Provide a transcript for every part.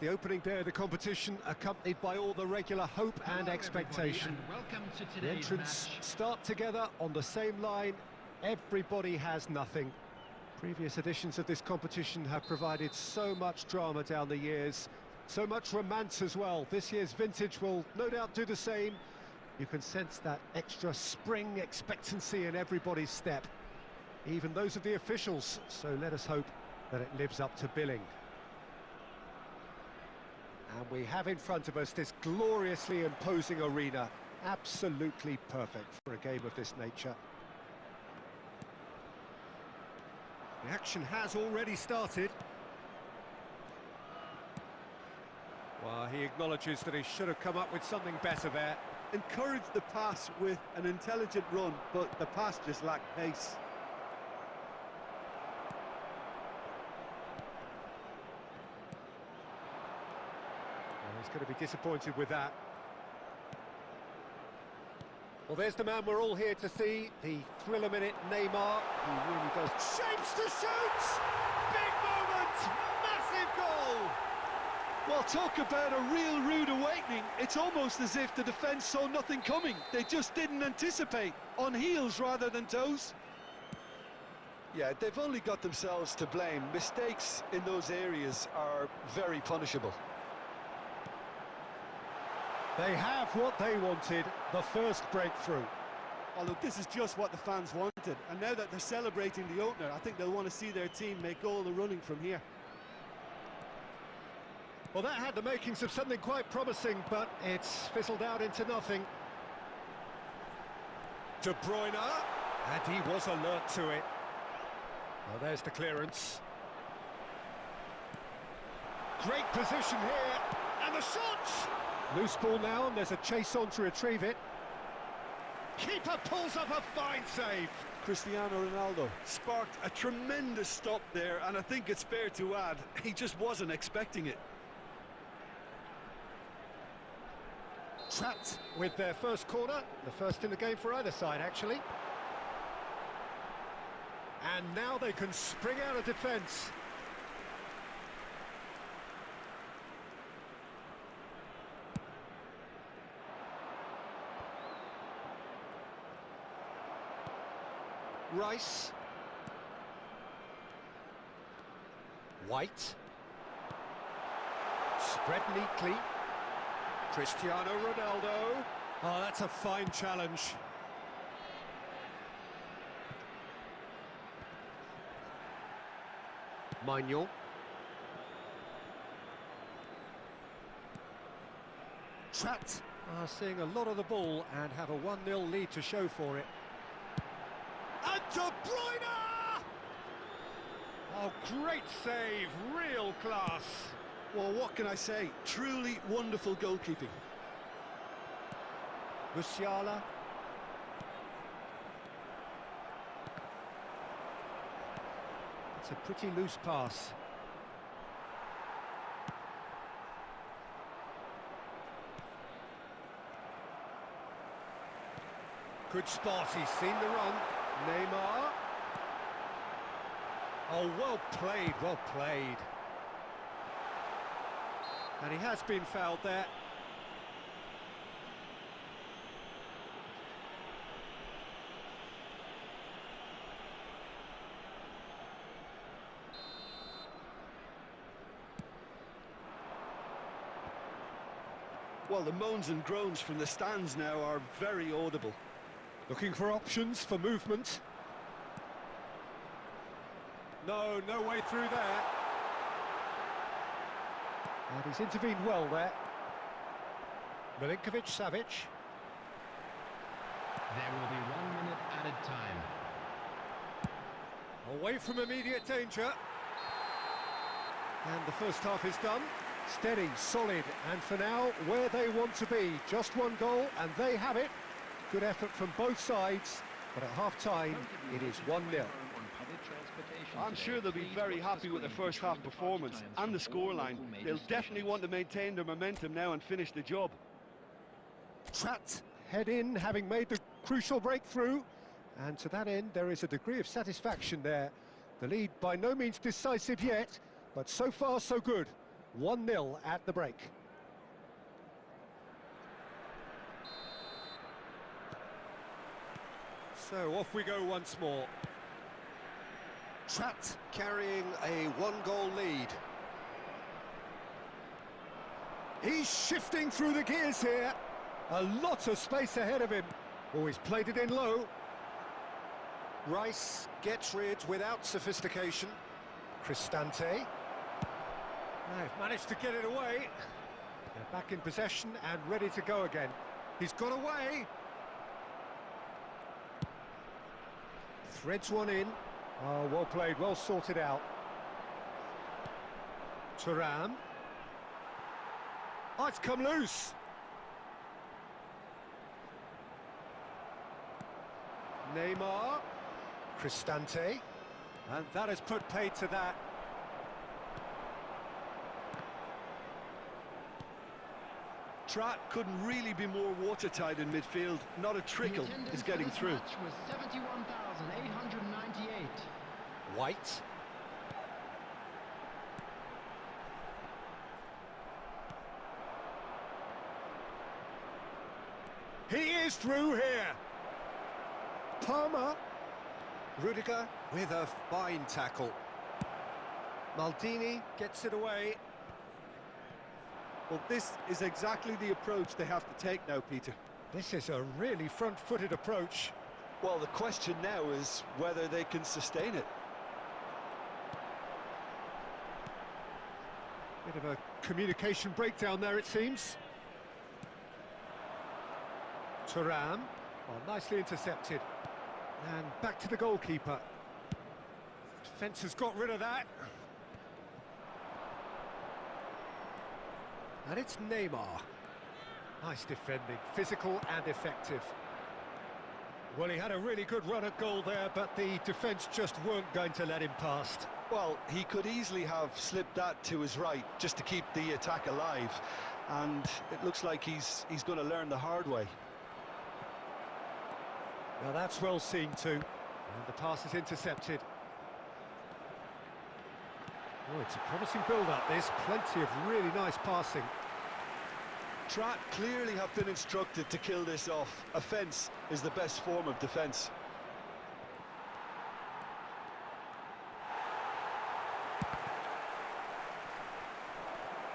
The opening day of the competition, accompanied by all the regular hope and expectation. And welcome to today's The entrants match. start together on the same line. Everybody has nothing. Previous editions of this competition have provided so much drama down the years, so much romance as well. This year's vintage will no doubt do the same. You can sense that extra spring expectancy in everybody's step, even those of the officials, so let us hope that it lives up to billing. And we have in front of us this gloriously imposing arena, absolutely perfect for a game of this nature. The action has already started. Well, he acknowledges that he should have come up with something better there. Encouraged the pass with an intelligent run, but the pass just lacked pace. He's going to be disappointed with that. Well, there's the man we're all here to see, the thriller-minute Neymar, who really does... Shapes to shoot! Big moment! Massive goal! Well, talk about a real rude awakening. It's almost as if the defence saw nothing coming. They just didn't anticipate, on heels rather than toes. Yeah, they've only got themselves to blame. Mistakes in those areas are very punishable. They have what they wanted, the first breakthrough. Oh, look, this is just what the fans wanted. And now that they're celebrating the opener, I think they'll want to see their team make all the running from here. Well, that had the makings of something quite promising, but it's fizzled out into nothing. De Bruyne, and he was alert to it. Well, there's the clearance. Great position here, and the shot! Loose ball now, and there's a chase on to retrieve it. Keeper pulls up a fine save. Cristiano Ronaldo Sparked a tremendous stop there, and I think it's fair to add, he just wasn't expecting it. Trapped with their first corner, the first in the game for either side, actually. And now they can spring out of defence. Rice. White. Spread neatly. Cristiano Ronaldo. Oh, that's a fine challenge. Maignan. Trapped. Seeing a lot of the ball and have a 1-0 lead to show for it. And De Bruyne! Oh, great save, real class. Well, what can I say? Truly wonderful goalkeeping. Musiala. It's a pretty loose pass. Good spot, he's seen the run. Neymar. Oh, well played, well played. And he has been fouled there. Well, the moans and groans from the stands now are very audible. Looking for options for movement. No way through there. And he's intervened well there. 𝗧𝘄𝗶𝘁𝗁𝗍𝗁. There will be 1 minute added time. Away from immediate danger. And the first half is done. Steady, solid, and for now, where they want to be. Just one goal, and they have it. Good effort from both sides, but at half-time, it is 1-0. I'm sure they'll be very happy with the first half performance and the scoreline. They'll definitely want to maintain their momentum now and finish the job. Trapped, head in, having made the crucial breakthrough. And to that end, there is a degree of satisfaction there. The lead by no means decisive yet, but so far so good. 1-0 at the break. So off we go once more. Trapped, carrying a 1-goal lead. He's shifting through the gears here. A lot of space ahead of him. Oh, he's played it in low. Rice gets rid without sophistication. Cristante. They've managed to get it away. They're back in possession and ready to go again. He's got away. Threads one in. Oh, well played, well sorted out. 𝗧𝘄𝗶𝘁𝗶𝘁𝗲𝗏. Oh, it's come loose. Neymar. Cristante. And that has put paid to that. 𝗧𝘃 couldn't really be more watertight in midfield. Not a trickle is getting through. Match was 71,898. White. He is through here. Palmer. Rudiger with a fine tackle. Maldini gets it away. Well, this is exactly the approach they have to take now, Peter. This is a really front-footed approach. Well, the question now is whether they can sustain it. Bit of a communication breakdown there, it seems. 𝗧𝘃𝗏. Well, nicely intercepted. And back to the goalkeeper. Defence has got rid of that. And it's Neymar. Nice defending, physical and effective. Well, he had a really good run at goal there, but the defence just weren't going to let him past. Well, he could easily have slipped that to his right just to keep the attack alive. And it looks like he's going to learn the hard way. Now that's well seen too. And the pass is intercepted. Oh, it's a promising build-up, this. Plenty of really nice passing. 𝗧𝘃 clearly have been instructed to kill this off. Offence is the best form of defence.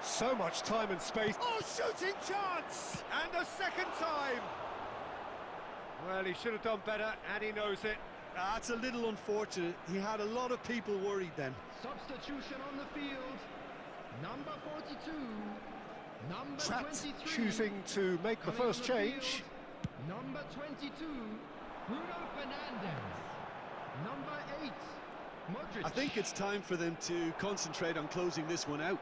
So much time and space. Oh, shooting chance! And a second time! Well, he should have done better, and he knows it. That's a little unfortunate. He had a lot of people worried then. Substitution on the field. Number 42. Number 𝗧𝘃 23. choosing to make the Coming first on the change. field, Number 22. Bruno Fernandes. Number 8. Modric. I think it's time for them to concentrate on closing this one out.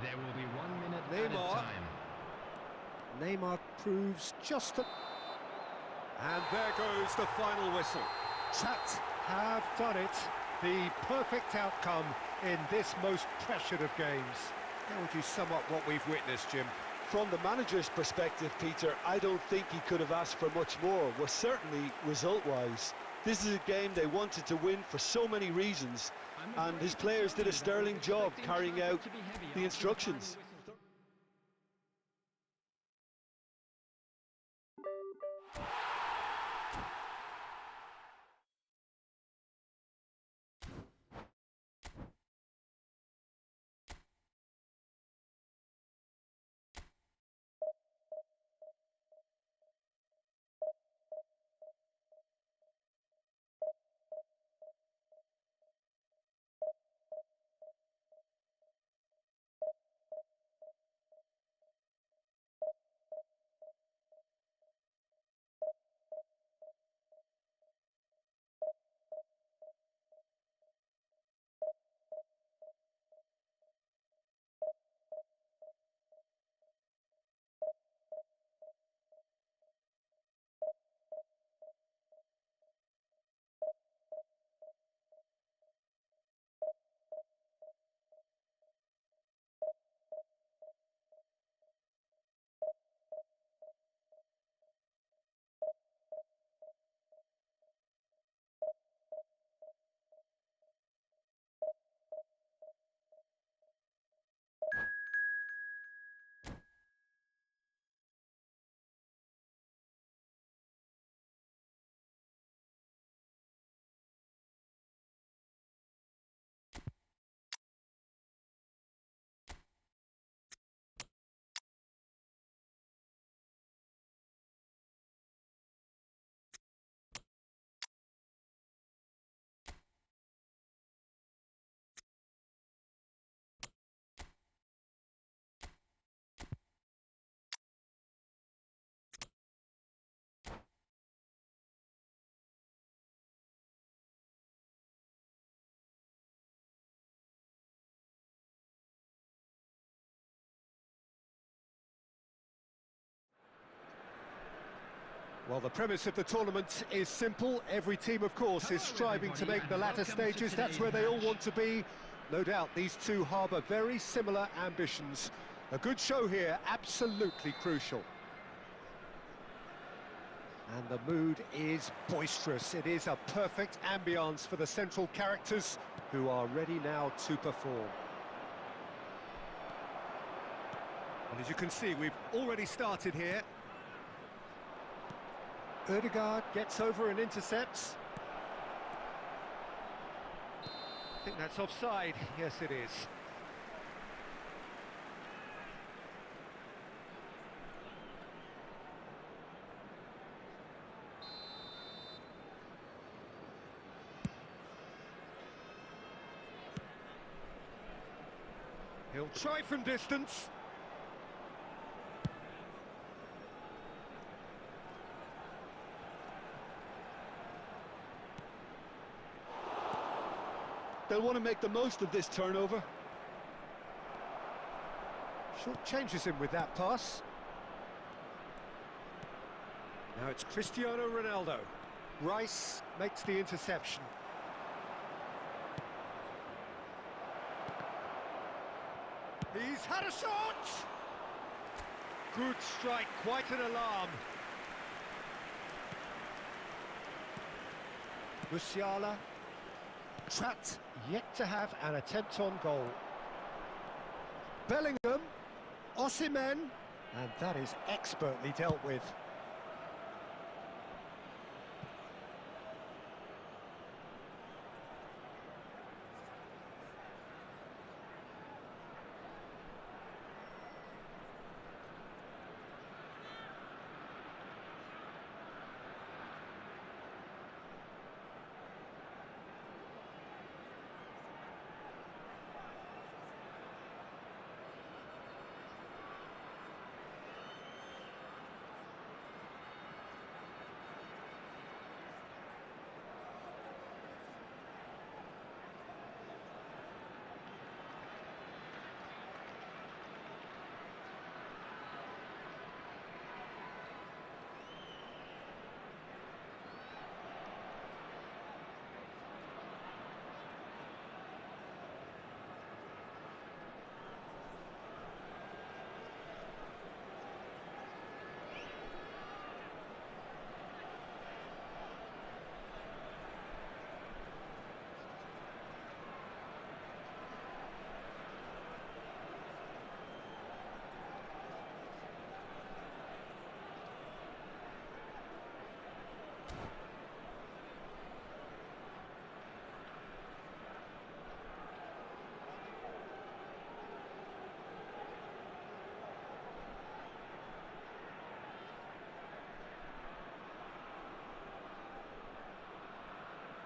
There will be 1 minute Neymar. added time. Neymar proves just a... And there goes the final whistle. 𝗧𝘃 have done it. The perfect outcome in this most pressured of games. How would you sum up what we've witnessed, Jim? From the manager's perspective, Peter, I don't think he could have asked for much more. Well, certainly result-wise. This is a game they wanted to win for so many reasons, and his players did a sterling job carrying out the instructions. Well, the premise of the tournament is simple. Every team, of course, is striving to make the latter stages. That's where they all want to be. No doubt these two harbour very similar ambitions. A good show here, absolutely crucial. And the mood is boisterous. It is a perfect ambience for the central characters who are ready now to perform. Well, as you can see, we've already started here. 𝗧𝘄𝗶𝘁𝗁𝗿 gets over and intercepts. I think that's offside. Yes, it is. He'll try from distance. They'll want to make the most of this turnover. Short changes him with that pass. Now it's Cristiano Ronaldo. Rice makes the interception. He's had a shot! Good strike, quite an alarm. Musiala. Trapped, yet to have an attempt on goal. Bellingham, Osimhen, and that is expertly dealt with.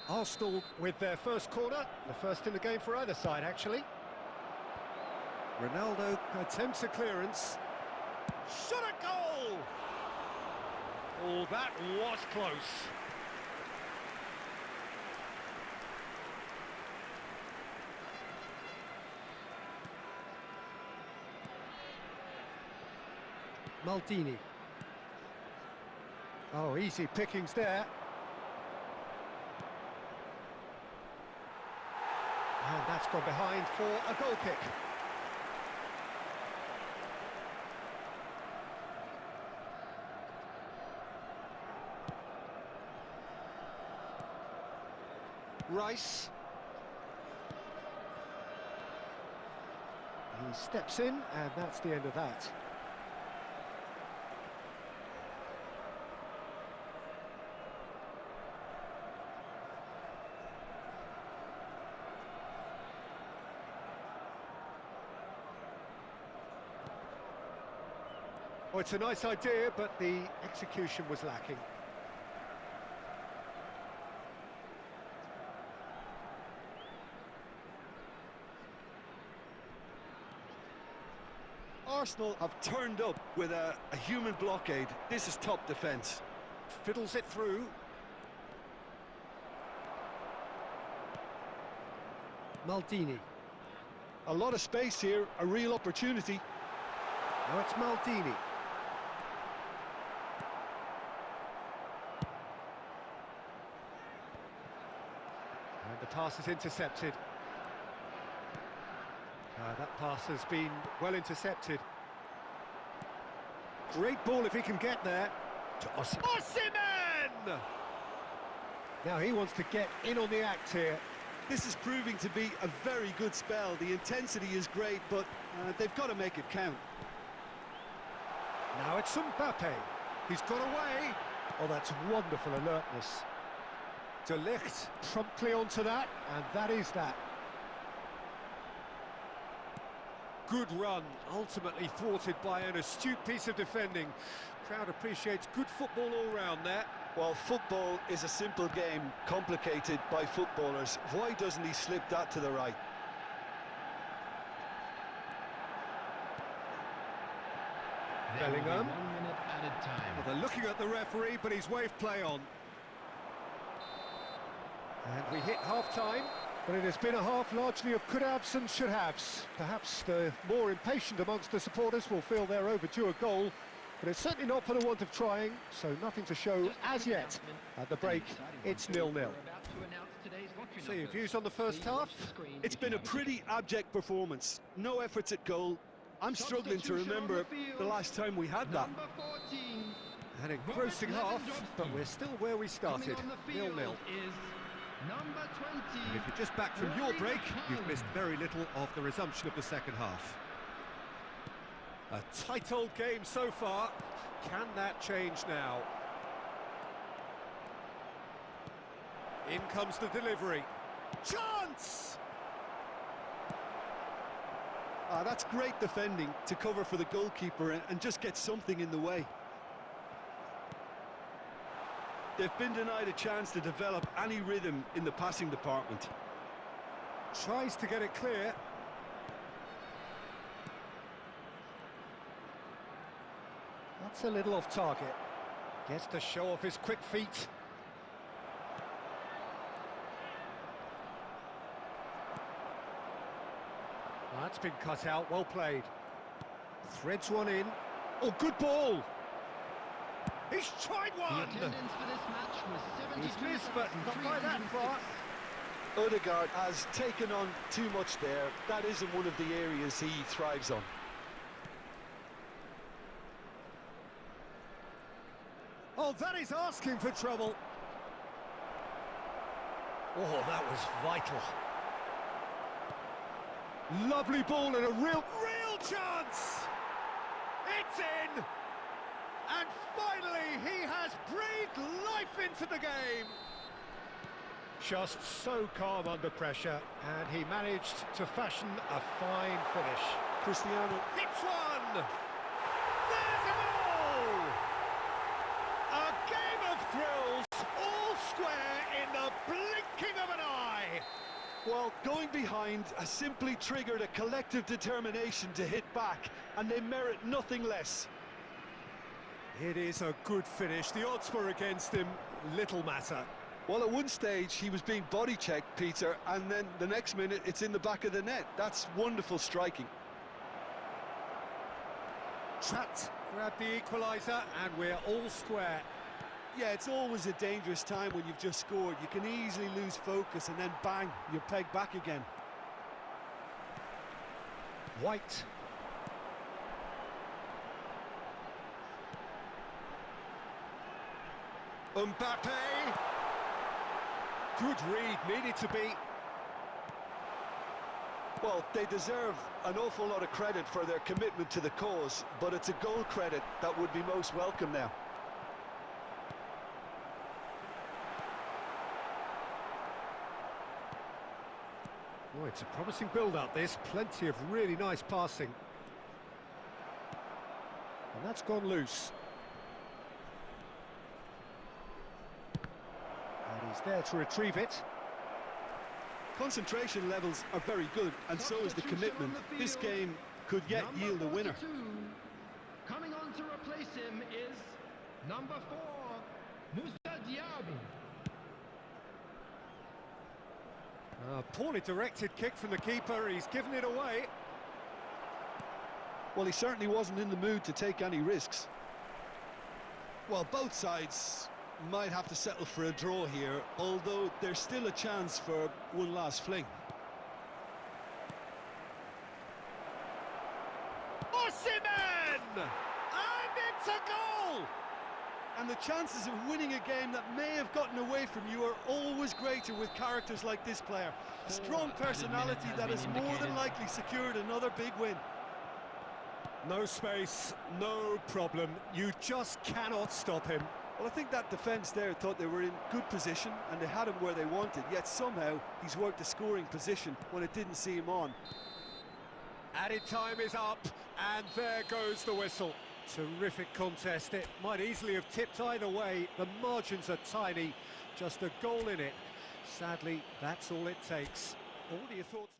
Arsenal with their first corner, the first in the game for either side, actually. Ronaldo attempts a clearance. Shot a goal! Oh, that was close. Maldini. Oh, easy pickings there. And that's gone behind for a goal kick. Rice. He steps in, and that's the end of that. Well, it's a nice idea, but the execution was lacking. Arsenal have turned up with a human blockade. This is top defence. Fiddles it through. Maldini. A lot of space here, a real opportunity. Now it's Maldini. pass is intercepted. That pass has been well intercepted. Great ball if he can get there. To Osimhen! Now he wants to get in on the act here. This is proving to be a very good spell. The intensity is great, but they've got to make it count. Now it's 𝗧𝘄𝗶𝘁𝗁𝗍. He's got away. Oh, that's wonderful alertness. 𝗧𝘂𝗏 promptly onto that, and that is that. Good run, ultimately thwarted by an astute piece of defending. Crowd appreciates good football all round there. Well, football is a simple game, complicated by footballers. Why doesn't he slip that to the right? Bellingham. 1 minute added time. Well, they're looking at the referee, but he's waved play on. And we hit half-time, but it has been a half largely of could-haves and should-haves. Perhaps the more impatient amongst the supporters will feel they're overdue a goal, but it's certainly not for the want of trying, so nothing to show as yet. At the break, it's 0-0. So your views on the first half? It's been a pretty abject performance. No efforts at goal. I'm struggling to remember the last time we had that. An engrossing half, but we're still where we started, 0-0. Number 20. And if you're just back from your break, you've missed very little of the resumption of the second half. A tight old game so far. Can that change now? In comes the delivery. Chance! That's great defending to cover for the goalkeeper and just get something in the way. They've been denied a chance to develop any rhythm in the passing department. Tries to get it clear. That's a little off target. Gets to show off his quick feet. That's been cut out, well played. Threads one in. Oh, good ball! He's tried one! The attendance for this match was He's missed, but not by that far. Ødegaard has taken on too much there. That isn't one of the areas he thrives on. Oh, that is asking for trouble. Oh, that was vital. Lovely ball and a real chance! It's in! And finally, he has breathed life into the game. Just so calm under pressure, and he managed to fashion a fine finish. Cristiano Hits one! There's a goal! A game of thrills, all square in the blinking of an eye. Well, going behind has simply triggered a collective determination to hit back, and they merit nothing less. It is a good finish. The odds were against him. Little matter. Well, at one stage he was being body checked, Peter, and then the next minute it's in the back of the net. That's wonderful striking. Trapped, grabbed the equaliser, and we're all square. Yeah, it's always a dangerous time when you've just scored. You can easily lose focus and then bang, you're pegged back again. White. 𝗧𝘂𝗏𝗁𝗍. Good read, needed to be. Well, they deserve an awful lot of credit for their commitment to the cause, but it's a goal credit that would be most welcome now. Oh, it's a promising build-up, this. Plenty of really nice passing. And that's gone loose. And he's there to retrieve it. Concentration levels are very good, and so is the commitment. This game could yet yield a winner. Coming on to replace him is number 4, Moussa Diaby. Poorly directed kick from the keeper. He's given it away. Well, he certainly wasn't in the mood to take any risks. Well, both sides might have to settle for a draw here, although there's still a chance for one last fling. Osimhen! And it's a goal! And the chances of winning a game that may have gotten away from you are always greater with characters like this player. A strong personality that has more than likely secured another big win. No space, no problem. You just cannot stop him. Well, I think that defence there thought they were in good position and they had him where they wanted, yet somehow he's worked a scoring position when it didn't see him on. Added time is up, and there goes the whistle. Terrific contest. It might easily have tipped either way. The margins are tiny, just a goal in it. Sadly, that's all it takes. What are your thoughts?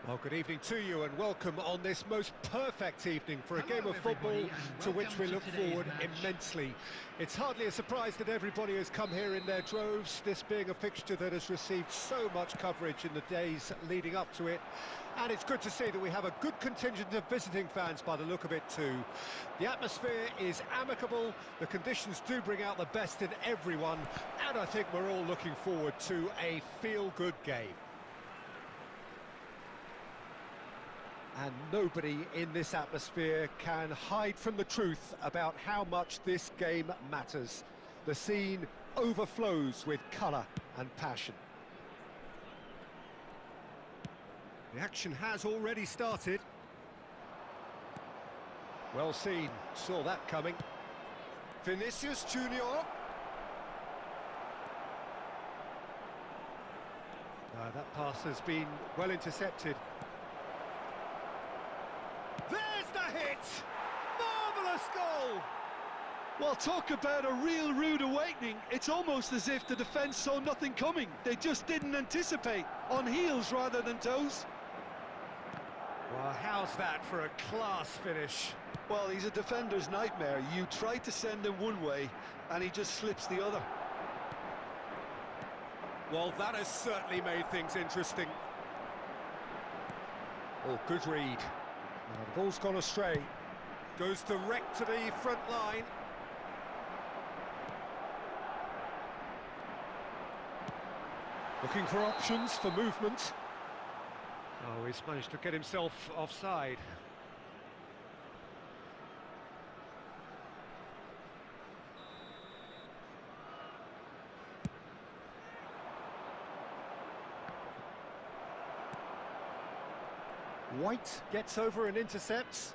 Well, good evening to you and welcome on this most perfect evening for a game of football to which we look forward immensely. It's hardly a surprise that everybody has come here in their droves, this being a fixture that has received so much coverage in the days leading up to it. And it's good to see that we have a good contingent of visiting fans by the look of it too. The atmosphere is amicable, the conditions do bring out the best in everyone, and I think we're all looking forward to a feel-good game. And nobody in this atmosphere can hide from the truth about how much this game matters. The scene overflows with colour and passion. The action has already started. Well seen, saw that coming. Vinicius Junior. That pass has been well intercepted. There's the hit! Marvellous goal! Well, talk about a real rude awakening. It's almost as if the defence saw nothing coming. They just didn't anticipate. On heels rather than toes. Well, how's that for a class finish? Well, he's a defender's nightmare. You try to send him one way, and he just slips the other. Well, that has certainly made things interesting. Oh, good read. Now, the ball's gone astray. Goes direct to the front line. Looking for options for movement. Oh, he's managed to get himself offside. White gets over and intercepts.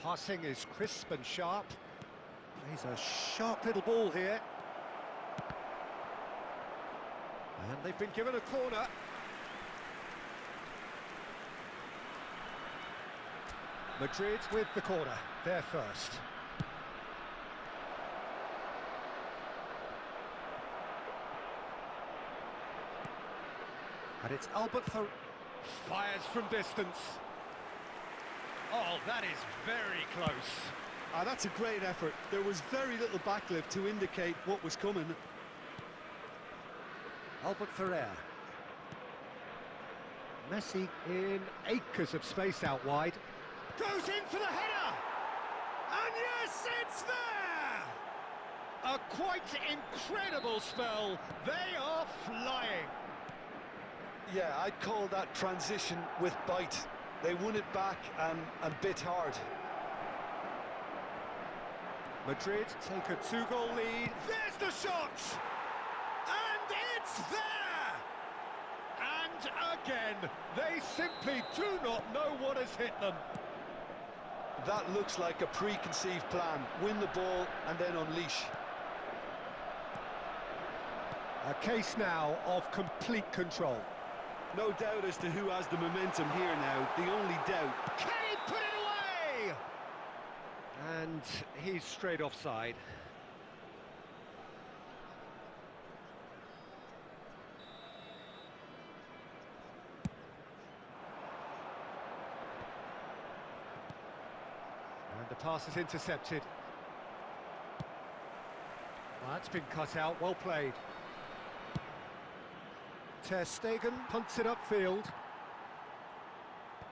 Passing is crisp and sharp. He's a sharp little ball here. And they've been given a corner. Madrid with the corner, they're first. And it's 𝗧𝘄𝗶𝘁𝗁𝗏 fires from distance. Oh, that is very close. That's a great effort. There was very little backlift to indicate what was coming. 𝗧𝘂𝗶𝘁𝗁𝗏. Messi in acres of space out wide. Goes in for the header! And yes, it's there! A quite incredible spell. They are flying. Yeah, I'd call that transition with bite. They won it back and bit hard. Madrid take a 2-goal lead. There's the shot! And it's there! And again, they simply do not know what has hit them. That looks like a preconceived plan. Win the ball and then unleash. A case now of complete control. No doubt as to who has the momentum here now. The only doubt. Can he put it away? And he's straight offside. And the pass is intercepted. Well, that's been cut out, well played. Ter Stegen punts it upfield.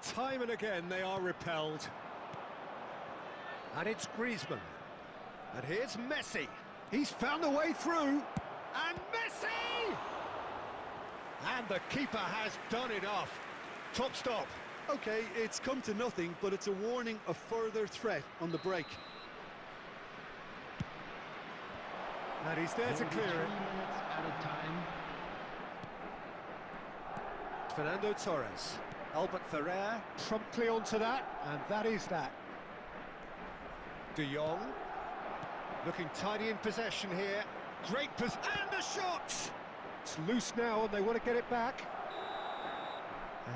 Time and again they are repelled. And it's Griezmann. And here's Messi. He's found a way through. And Messi! And the keeper has done enough. Top stop. Okay, it's come to nothing, but it's a warning of further threat on the break. And he's there to clear it. 3 minutes at a time. Fernando Torres. 𝗧𝘂𝗶𝘁𝗁𝗏 promptly onto that, and that is that. De Jong. Looking tidy in possession here. Great and the shot! It's loose now and they want to get it back.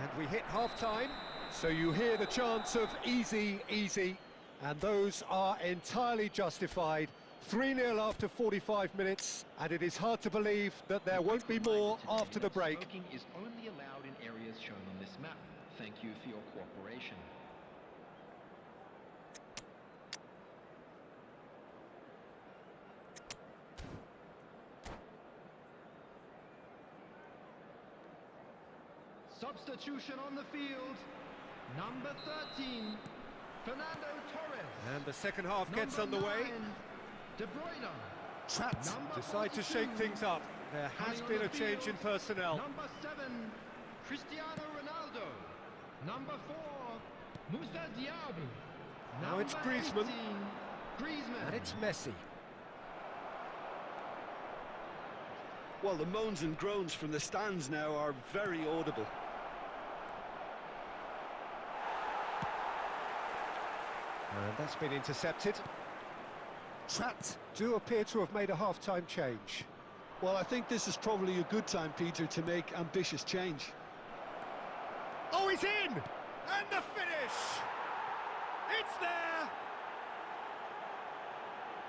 And we hit half-time, so you hear the chants of easy, easy, and those are entirely justified. 3-0 after 45 minutes, and it is hard to believe that there won't be more after the break. Smoking is only allowed in areas shown on this map. Thank you for your cooperation. Substitution on the field. Number 13, Fernando Torres. And the second half gets Number underway. 9, De Bruyne. Trapped, Number decide to 42. shake things up. There has Coming on been a the change in field, personnel. Number 7, Cristiano Ronaldo. Number 4, 𝗧𝘂𝘶𝗶𝘁𝗏. Now it's Number Griezmann. 18, Griezmann. And it's Messi. Well, the moans and groans from the stands now are very audible. And that's been intercepted. Trapped do appear to have made a half-time change. Well, I think this is probably a good time, Peter, to make ambitious change. Oh, he's in! And the finish! It's there!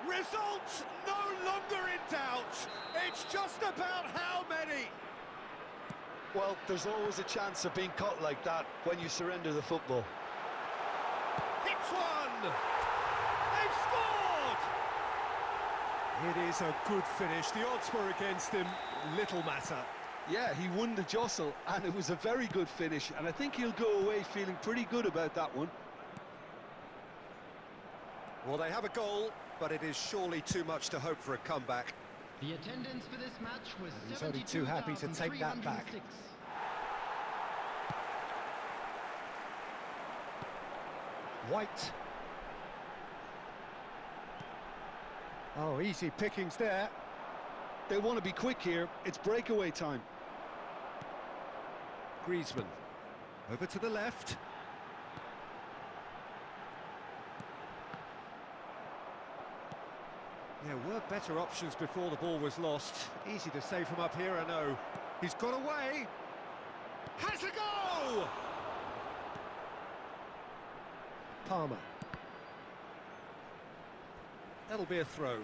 Results no longer in doubt. It's just about how many. Well, there's always a chance of being caught like that when you surrender the football. Hits one! They've scored! It is a good finish. The odds were against him. Little matter. Yeah, he won the jostle, and it was a very good finish, and I think he'll go away feeling pretty good about that one. Well, they have a goal, but it is surely too much to hope for a comeback. The attendance for this match was He's only too happy to take that back. 72,306. White. Oh, easy pickings there. They want to be quick here. It's breakaway time. Griezmann, over to the left. There were better options before the ball was lost. Easy to say from up here, I know. He's got away. Has a go! Palmer. That'll be a throw.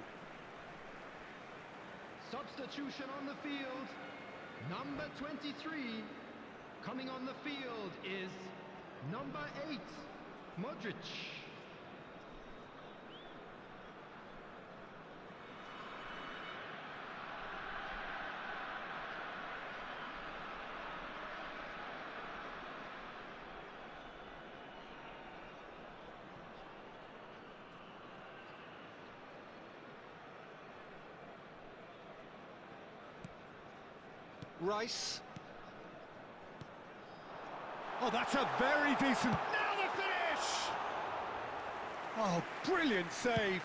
Substitution on the field. Number 23. Coming on the field is number 8, Modric. Rice. Oh, that's a very decent... Now the finish! Oh, brilliant save.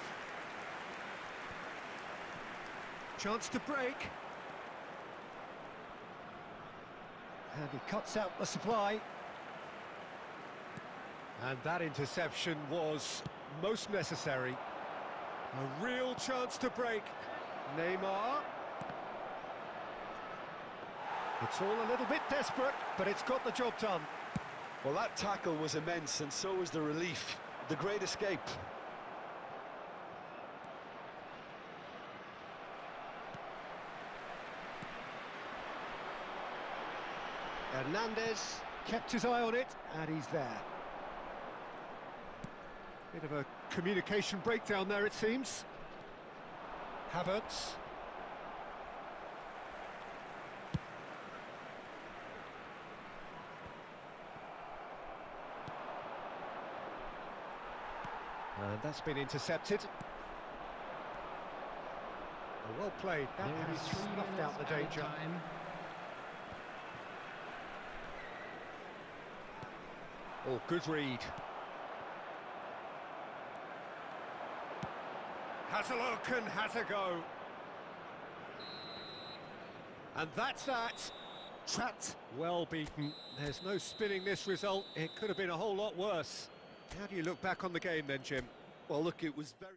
Chance to break. And he cuts out the supply. And that interception was most necessary. A real chance to break. Neymar. It's all a little bit desperate, but it's got the job done. Well, that tackle was immense, and so was the relief. The great escape. Hernandez kept his eye on it, and he's there. Bit of a communication breakdown there, it seems. 𝗧𝘄𝗶𝘁𝗁𝗍𝗂. And that's been intercepted. Oh, well played. That has snuffed out the danger. Oh, good read. Has a look and has a go. And that's that. Trapped. Well beaten. There's no spinning this result. It could have been a whole lot worse. How do you look back on the game then, Jim? Well, look, it was very...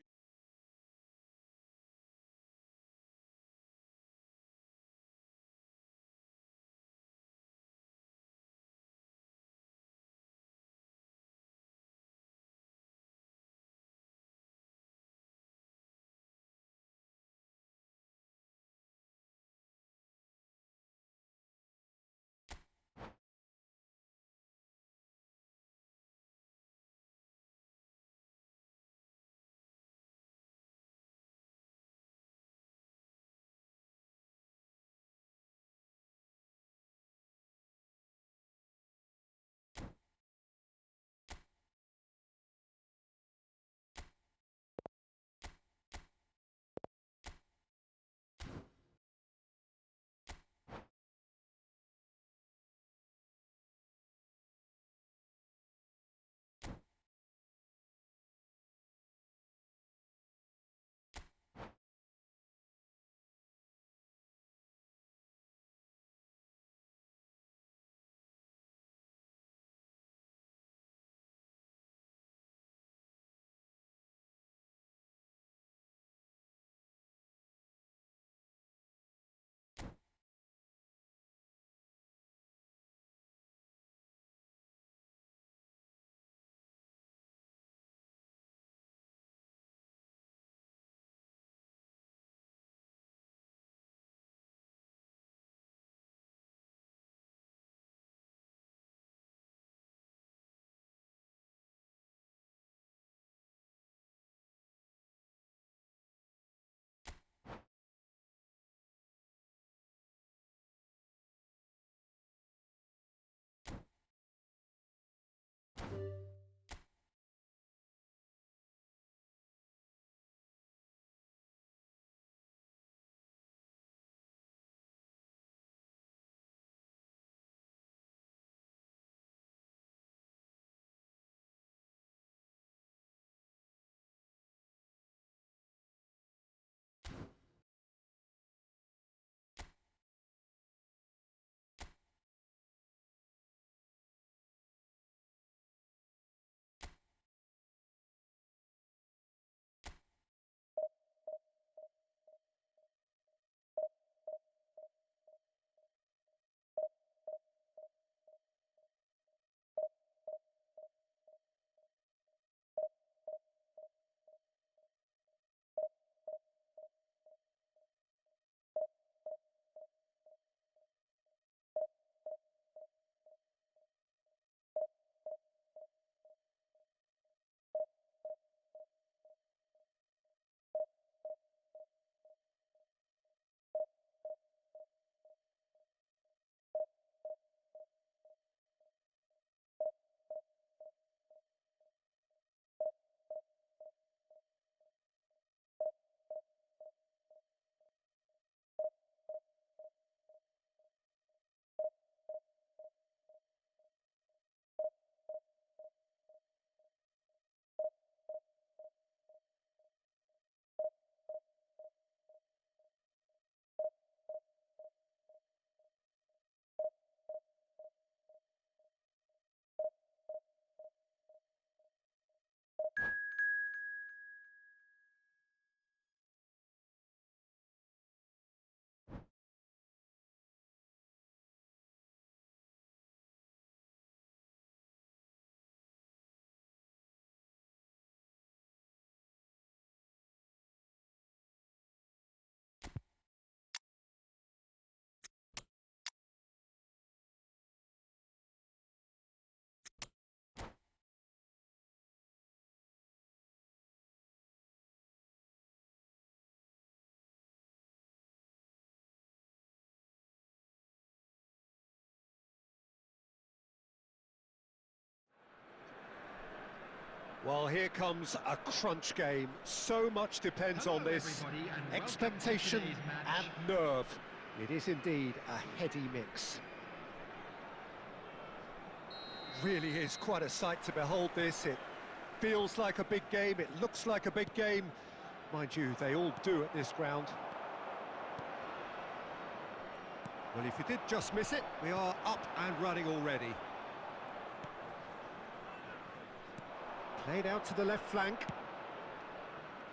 Well, here comes a crunch game. So much depends on this. Everybody, and welcome to Expectation today's match. and nerve. It is indeed a heady mix. Really is quite a sight to behold this. It feels like a big game, it looks like a big game. Mind you, they all do at this ground. Well, if you did just miss it, we are up and running already. Played out to the left flank.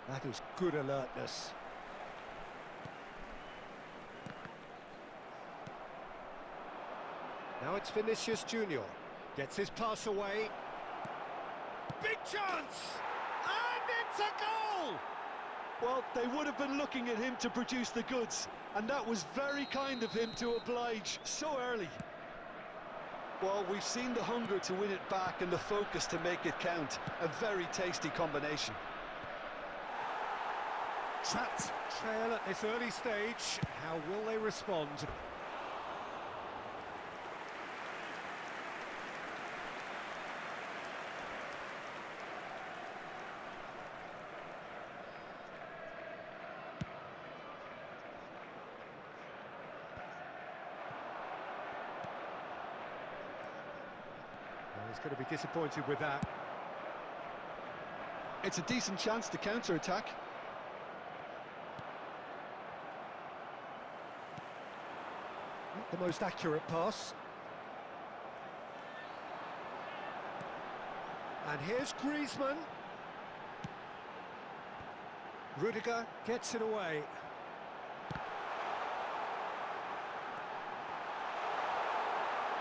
That is good alertness. Now it's Vinicius Junior. Gets his pass away. Big chance! And it's a goal! Well, they would have been looking at him to produce the goods, and that was very kind of him to oblige so early. Well, we've seen the hunger to win it back and the focus to make it count. A very tasty combination. Trapped trail at this early stage. How will they respond? He's going to be disappointed with that. It's a decent chance to counter-attack. Not the most accurate pass. And here's Griezmann. Rudiger gets it away.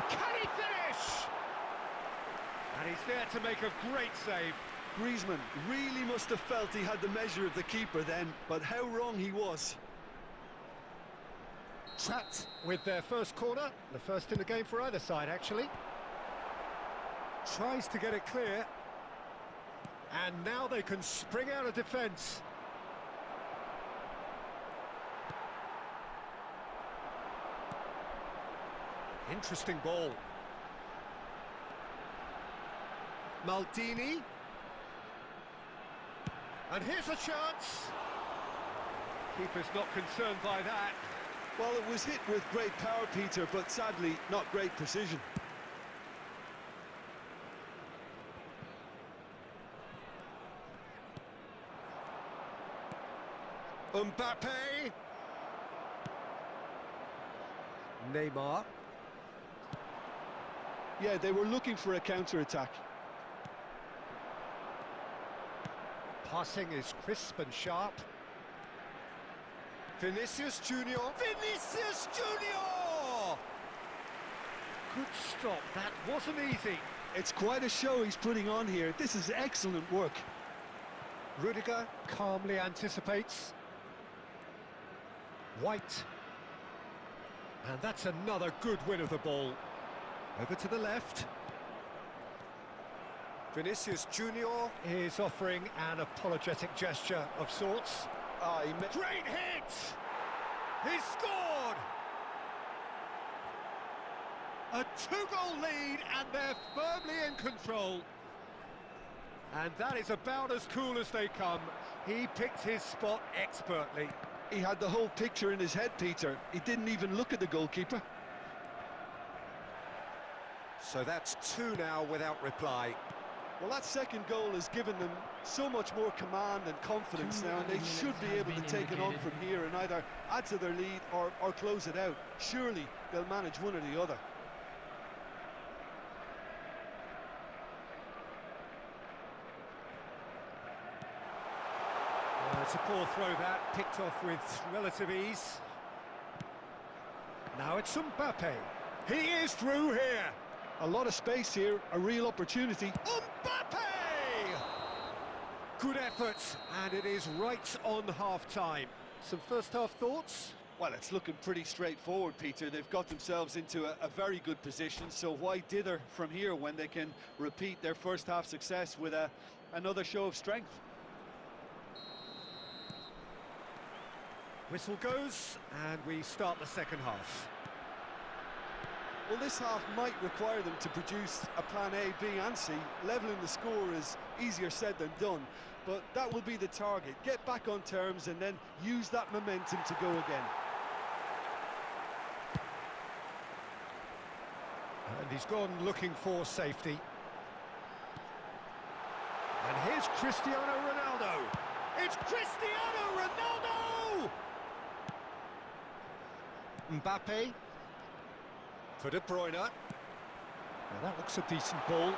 Can he finish? And he's there to make a great save. Griezmann really must have felt he had the measure of the keeper then, but how wrong he was. Trapped with their first corner, the first in the game for either side, actually. Tries to get it clear. And now they can spring out of defence. Interesting ball. Maldini. And here's a chance. Keeper's not concerned by that. Well, it was hit with great power, Peter, but sadly, not great precision. Mbappe. Neymar. Yeah, they were looking for a counter-attack. Passing is crisp and sharp. Vinicius Junior. Vinicius Junior! Good stop. That wasn't easy. It's quite a show he's putting on here. This is excellent work. Rudiger calmly anticipates. White. And that's another good win of the ball. Over to the left. Vinicius Junior is offering an apologetic gesture of sorts. Great hit! He scored! A two-goal lead, and they're firmly in control. And that is about as cool as they come. He picked his spot expertly. He had the whole picture in his head, Peter. He didn't even look at the goalkeeper. So that's two now without reply. Well, that second goal has given them so much more command and confidence now, and they should be able to take it on from here and either add to their lead or close it out. Surely they'll manage one or the other. It's a poor throw that, picked off with relative ease. Now it's Mbappe. He is through here. A lot of space here, a real opportunity. Mbappe! Good effort, and it is right on half-time. Some first-half thoughts? Well, it's looking pretty straightforward, Peter. They've got themselves into a very good position, so why dither from here when they can repeat their first-half success with another show of strength? Whistle goes, and we start the second half. Well, this half might require them to produce a plan A, B and C. Levelling the score is easier said than done, but that will be the target. Get back on terms and then use that momentum to go again. And he's gone looking for safety. And here's Cristiano Ronaldo. It's Cristiano Ronaldo! Mbappe. For De Bruyne. Now that looks a decent ball.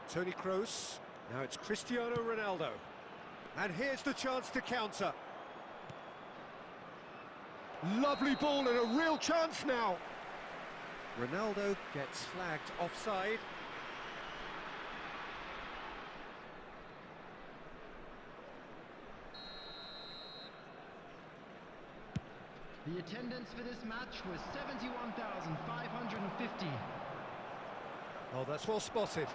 Toni Kroos. Now it's Cristiano Ronaldo. And here's the chance to counter. Lovely ball and a real chance now. Ronaldo gets flagged offside. The attendance for this match was 71,550. Oh, that's well spotted.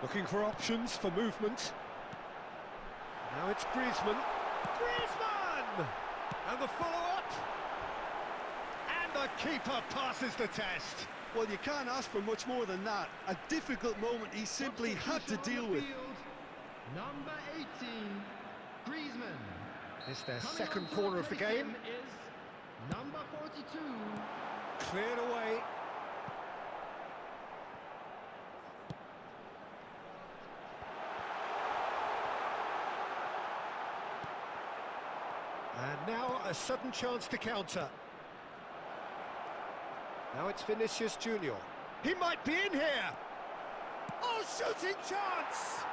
Looking for options for movement. Now it's Griezmann. Griezmann! And the follow-up. And the keeper passes the test. Well, you can't ask for much more than that. A difficult moment he simply had to deal with. Number 18, Griezmann. It's their Coming second on to corner of the replace game. him is number 42. Cleared away. And now a sudden chance to counter. Now it's Vinicius Junior. He might be in here. Oh, shooting chance!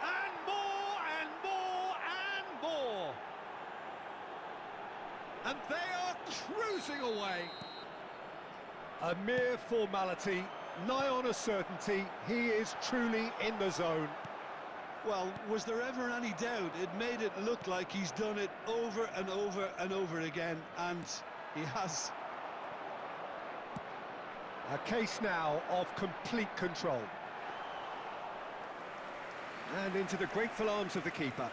And more and more and more. And they are cruising away. A mere formality, nigh on a certainty. He is truly in the zone. Well, was there ever any doubt? It made it look like he's done it over and over and over again, and he has. A case now of complete control. And into the grateful arms of the keeper.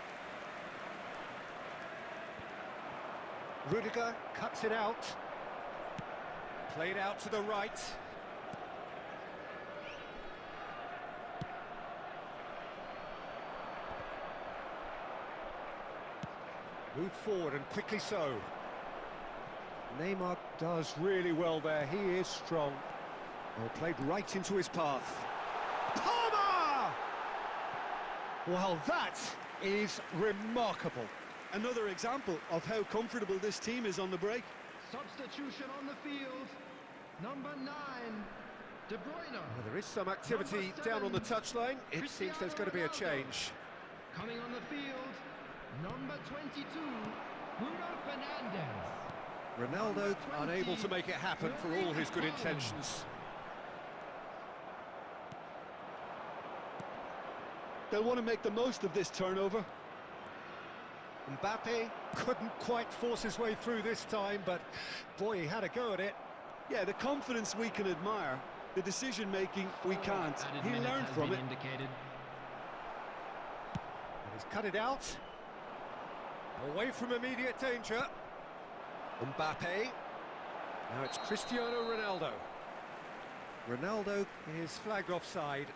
Rudiger cuts it out. Played out to the right. Moved forward and quickly so. Neymar does really well there. He is strong. Well, played right into his path. Palmer! Well, that is remarkable. Another example of how comfortable this team is on the break. Substitution on the field. Number 9, De Bruyne. Well, there is some activity down on the touchline. It seems there's going to be a change. Coming on the field, number 22, Bruno Fernandes. Ronaldo unable to make it happen for all his good intentions. They'll want to make the most of this turnover. Mbappe couldn't quite force his way through this time, but boy, he had a go at it. Yeah, the confidence we can admire, the decision-making we can't. He learned from it. Indicated. And he's cut it out. Away from immediate danger. Mbappe. Now it's Cristiano Ronaldo. Ronaldo is flagged offside.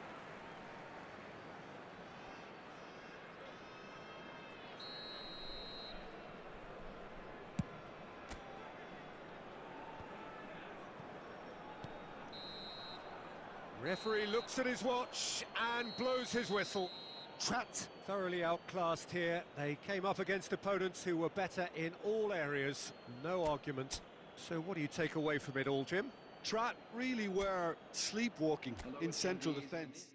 Referee looks at his watch and blows his whistle. Trapped, thoroughly outclassed here. They came up against opponents who were better in all areas. No argument. So what do you take away from it all, Jim? Trapp really were sleepwalking in central defence.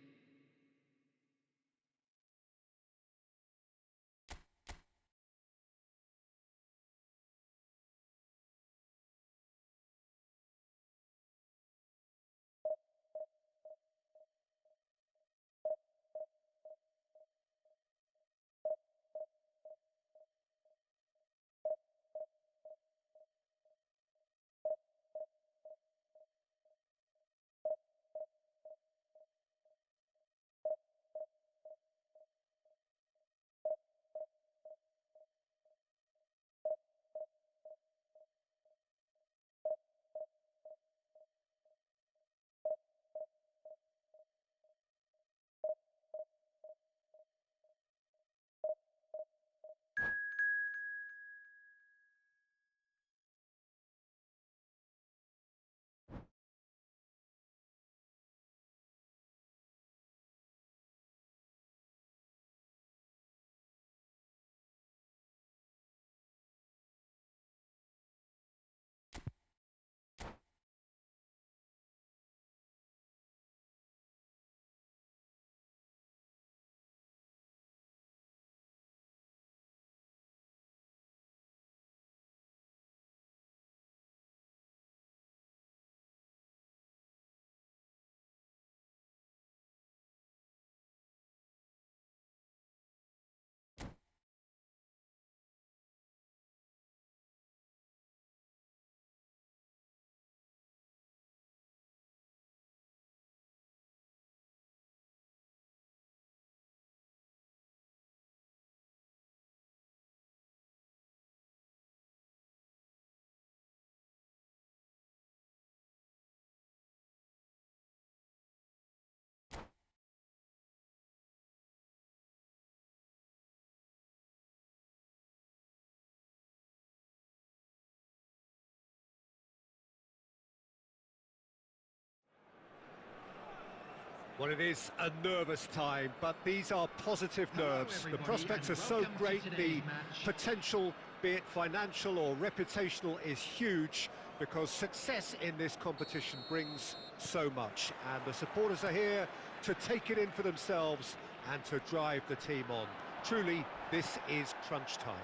Well, it is a nervous time, but these are positive nerves. The prospects are so great, the potential, be it financial or reputational, is huge because success in this competition brings so much. And the supporters are here to take it in for themselves and to drive the team on. Truly, this is crunch time.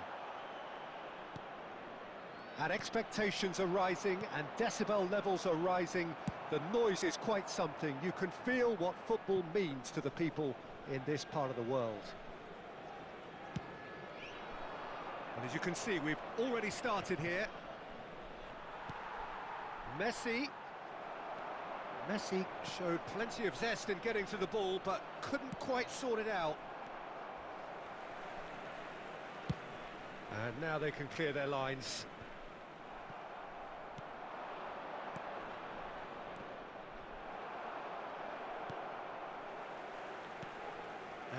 And expectations are rising and decibel levels are rising. The noise is quite something. You can feel what football means to the people in this part of the world. And as you can see, we've already started here. Messi showed plenty of zest in getting to the ball, but couldn't quite sort it out. And now they can clear their lines.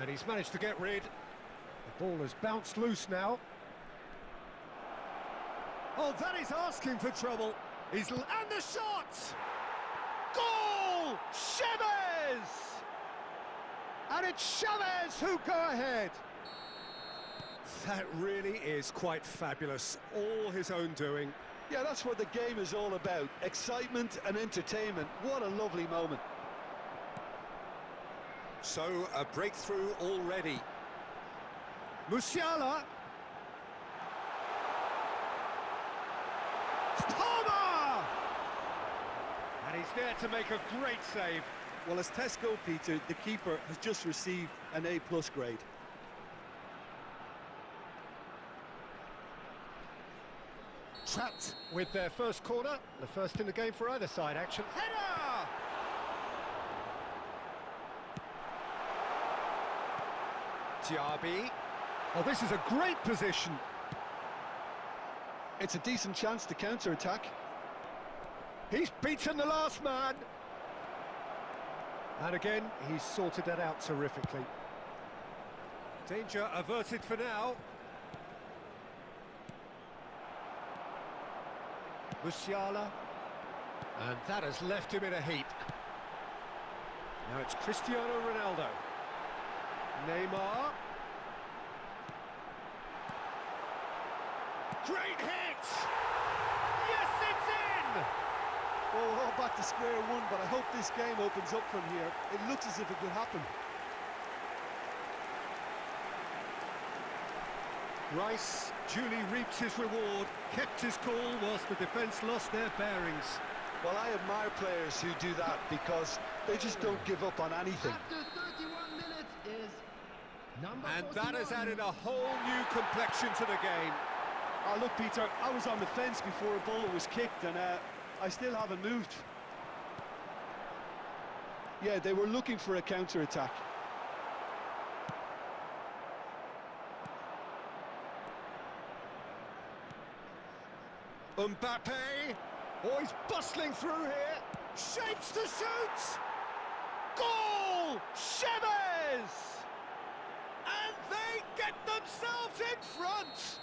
And he's managed to get rid. The ball has bounced loose now. Oh, that is asking for trouble. And the shot! Goal! 𝗂𝘄𝗶𝘁𝗁𝗍! And it's 𝗂𝘂𝗍 who go ahead. That really is quite fabulous. All his own doing. Yeah, that's what the game is all about. Excitement and entertainment. What a lovely moment. So, a breakthrough already. Musiala. Palmer! And he's there to make a great save. Well, as 𝗧𝘄𝗶𝘁𝗁𝗍, the keeper has just received an A+ grade. Trapped with their first corner. The first in the game for either side, actually. Header! 𝗬𝗶𝘁𝗶𝘁. Oh, this is a great position. It's a decent chance to counter-attack. He's beaten the last man. And again, he's sorted that out terrifically. Danger averted for now. Musiala. And that has left him in a heap. Now it's Cristiano Ronaldo. Neymar. Great hit! Yes, it's in! Well, we're all back to square one, but I hope this game opens up from here. It looks as if it could happen. Rice duly reaps his reward, kept his cool whilst the defence lost their bearings. Well, I admire players who do that because they just don't give up on anything. After 31 minutes is number And 41. that has added a whole new complexion to the game. Oh, look, Peter, I was on the fence before a ball was kicked, and I still haven't moved. Yeah, they were looking for a counter-attack. Mbappe. Oh, he's bustling through here. Shapes to shoot. Goal! 𝗂𝘂𝗍𝗁𝗍! And they get themselves in front.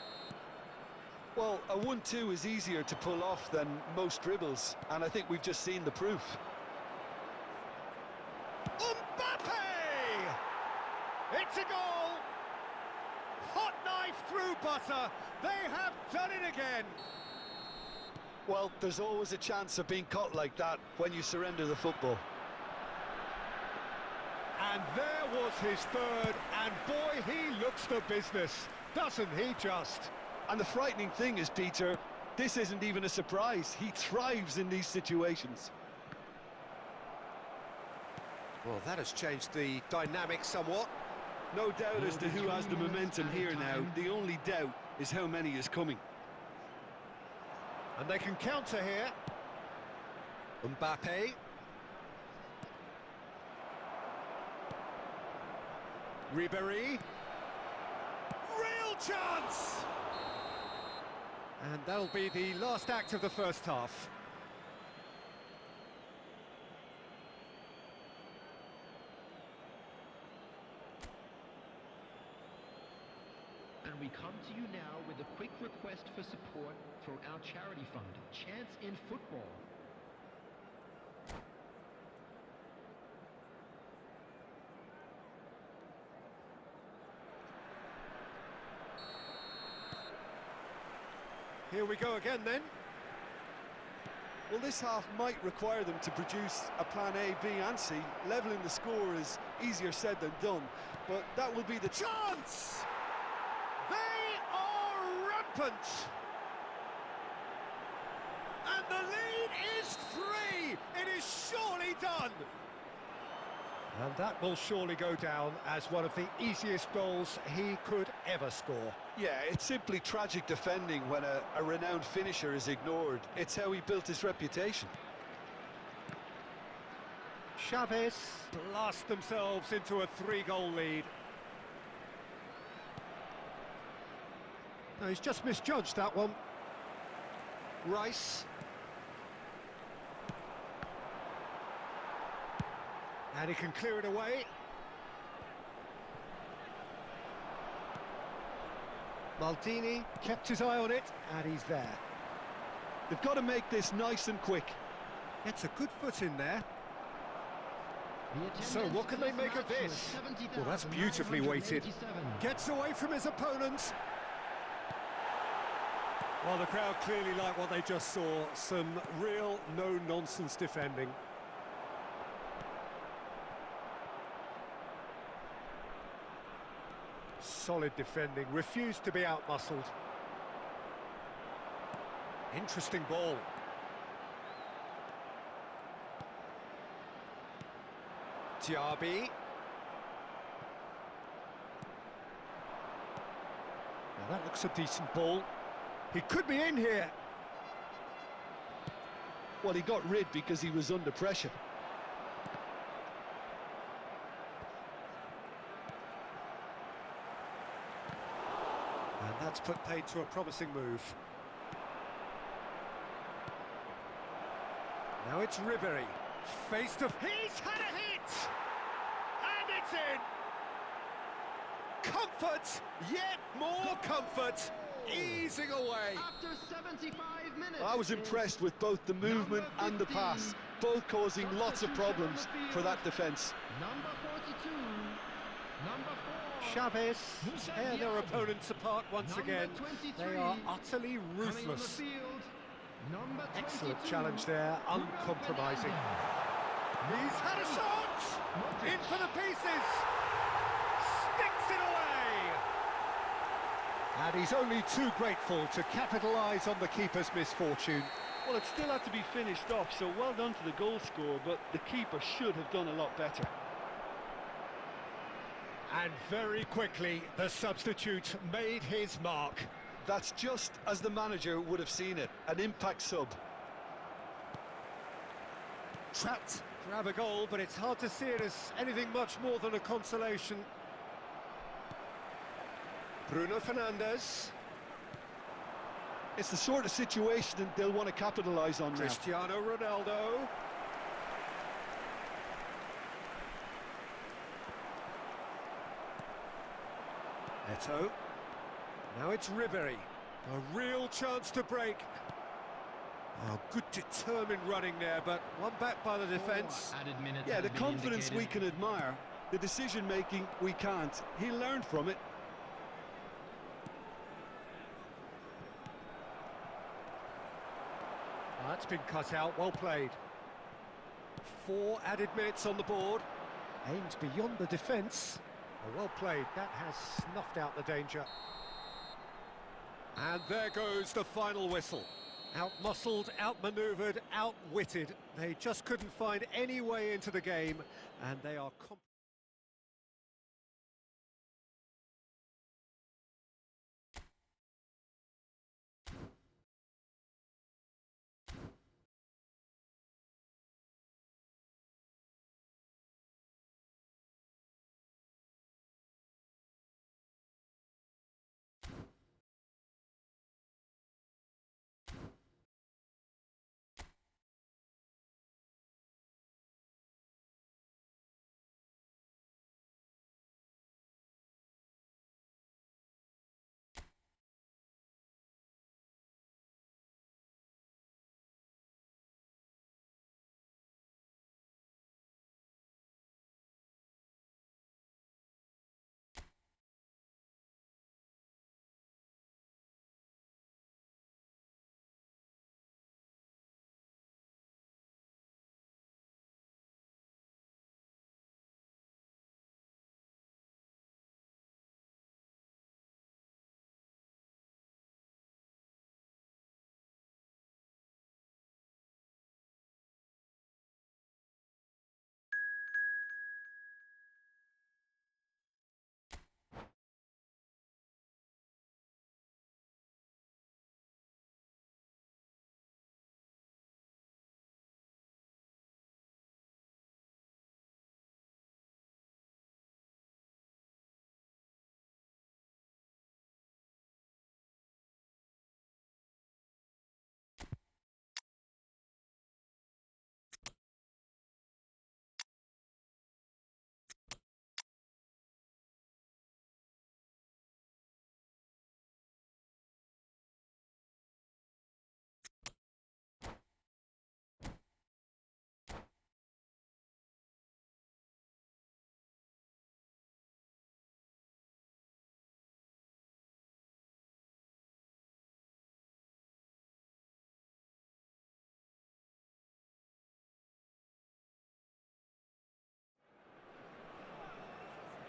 Well, a 1-2 is easier to pull off than most dribbles, and I think we've just seen the proof. Mbappe! It's a goal! Hot knife through butter. They have done it again. Well, there's always a chance of being caught like that when you surrender the football. And there was his third, and boy, he looks the business, doesn't he just? And the frightening thing is, Peter, this isn't even a surprise. He thrives in these situations. Well, that has changed the dynamic somewhat. No doubt as to who has the momentum here now. The only doubt is how many is coming. And they can counter here. Mbappe. Ribéry. Real chance! And that'll be the last act of the first half. And we come to you now with a quick request for support for our charity fund, Chance in Football. Here we go again then. Well, this half might require them to produce a plan A, B and C. Levelling the score is easier said than done, but that will be the Chance! They are rampant! And the lead is 3! It is surely done! And that will surely go down as one of the easiest goals he could ever score. Yeah, it's simply tragic defending when a renowned finisher is ignored. It's how he built his reputation. 𝗧𝘄𝗶𝘁𝗁𝗍 blast themselves into a 3-goal lead. No, he's just misjudged that one. Rice. And he can clear it away. Maldini kept his eye on it, and he's there. They've got to make this nice and quick. Gets a good foot in there. So what can they make of this? Well, that's beautifully weighted. Gets away from his opponents. Well, the crowd clearly like what they just saw. Some real no-nonsense defending. Solid defending, refused to be out-muscled. Interesting ball. 𝗧𝘄𝗶𝘁𝗁𝗍. Now that looks a decent ball. He could be in here. Well, he got rid because he was under pressure. And that's put paid to a promising move. Now it's Ribery. Face to... He's had a hit! And it's in! Comfort! Yet more comfort! Easing away! After 75 minutes. I was impressed with both the movement and the pass, both causing lots of problems for that defence. Number 42. Number 4. 𝗧𝘂𝗶𝘁 tear their opponents apart once again. They are utterly ruthless. Excellent challenge there, uncompromising. He's had a shot! In for the pieces! Sticks it away! And he's only too grateful to capitalise on the keeper's misfortune. Well, it still had to be finished off, so well done to the goal scorer, but the keeper should have done a lot better. And very quickly, the substitute made his mark. That's just as the manager would have seen it, an impact sub. Trapped. Grab a goal, but it's hard to see it as anything much more than a consolation. Bruno Fernandes. It's the sort of situation that they'll want to capitalise on now. Cristiano Ronaldo. Eto'o. Now it's Ribery. A real chance to break. Oh, good determined running there, but one back by the defence. Yeah, the confidence we can admire, the decision-making we can't. He learned from it. That's been cut out, well played. 4 added minutes on the board. Aimed beyond the defence. Oh, well played, that has snuffed out the danger. And there goes the final whistle. Out-muscled, out-manoeuvred, outwitted. They just couldn't find any way into the game, and they are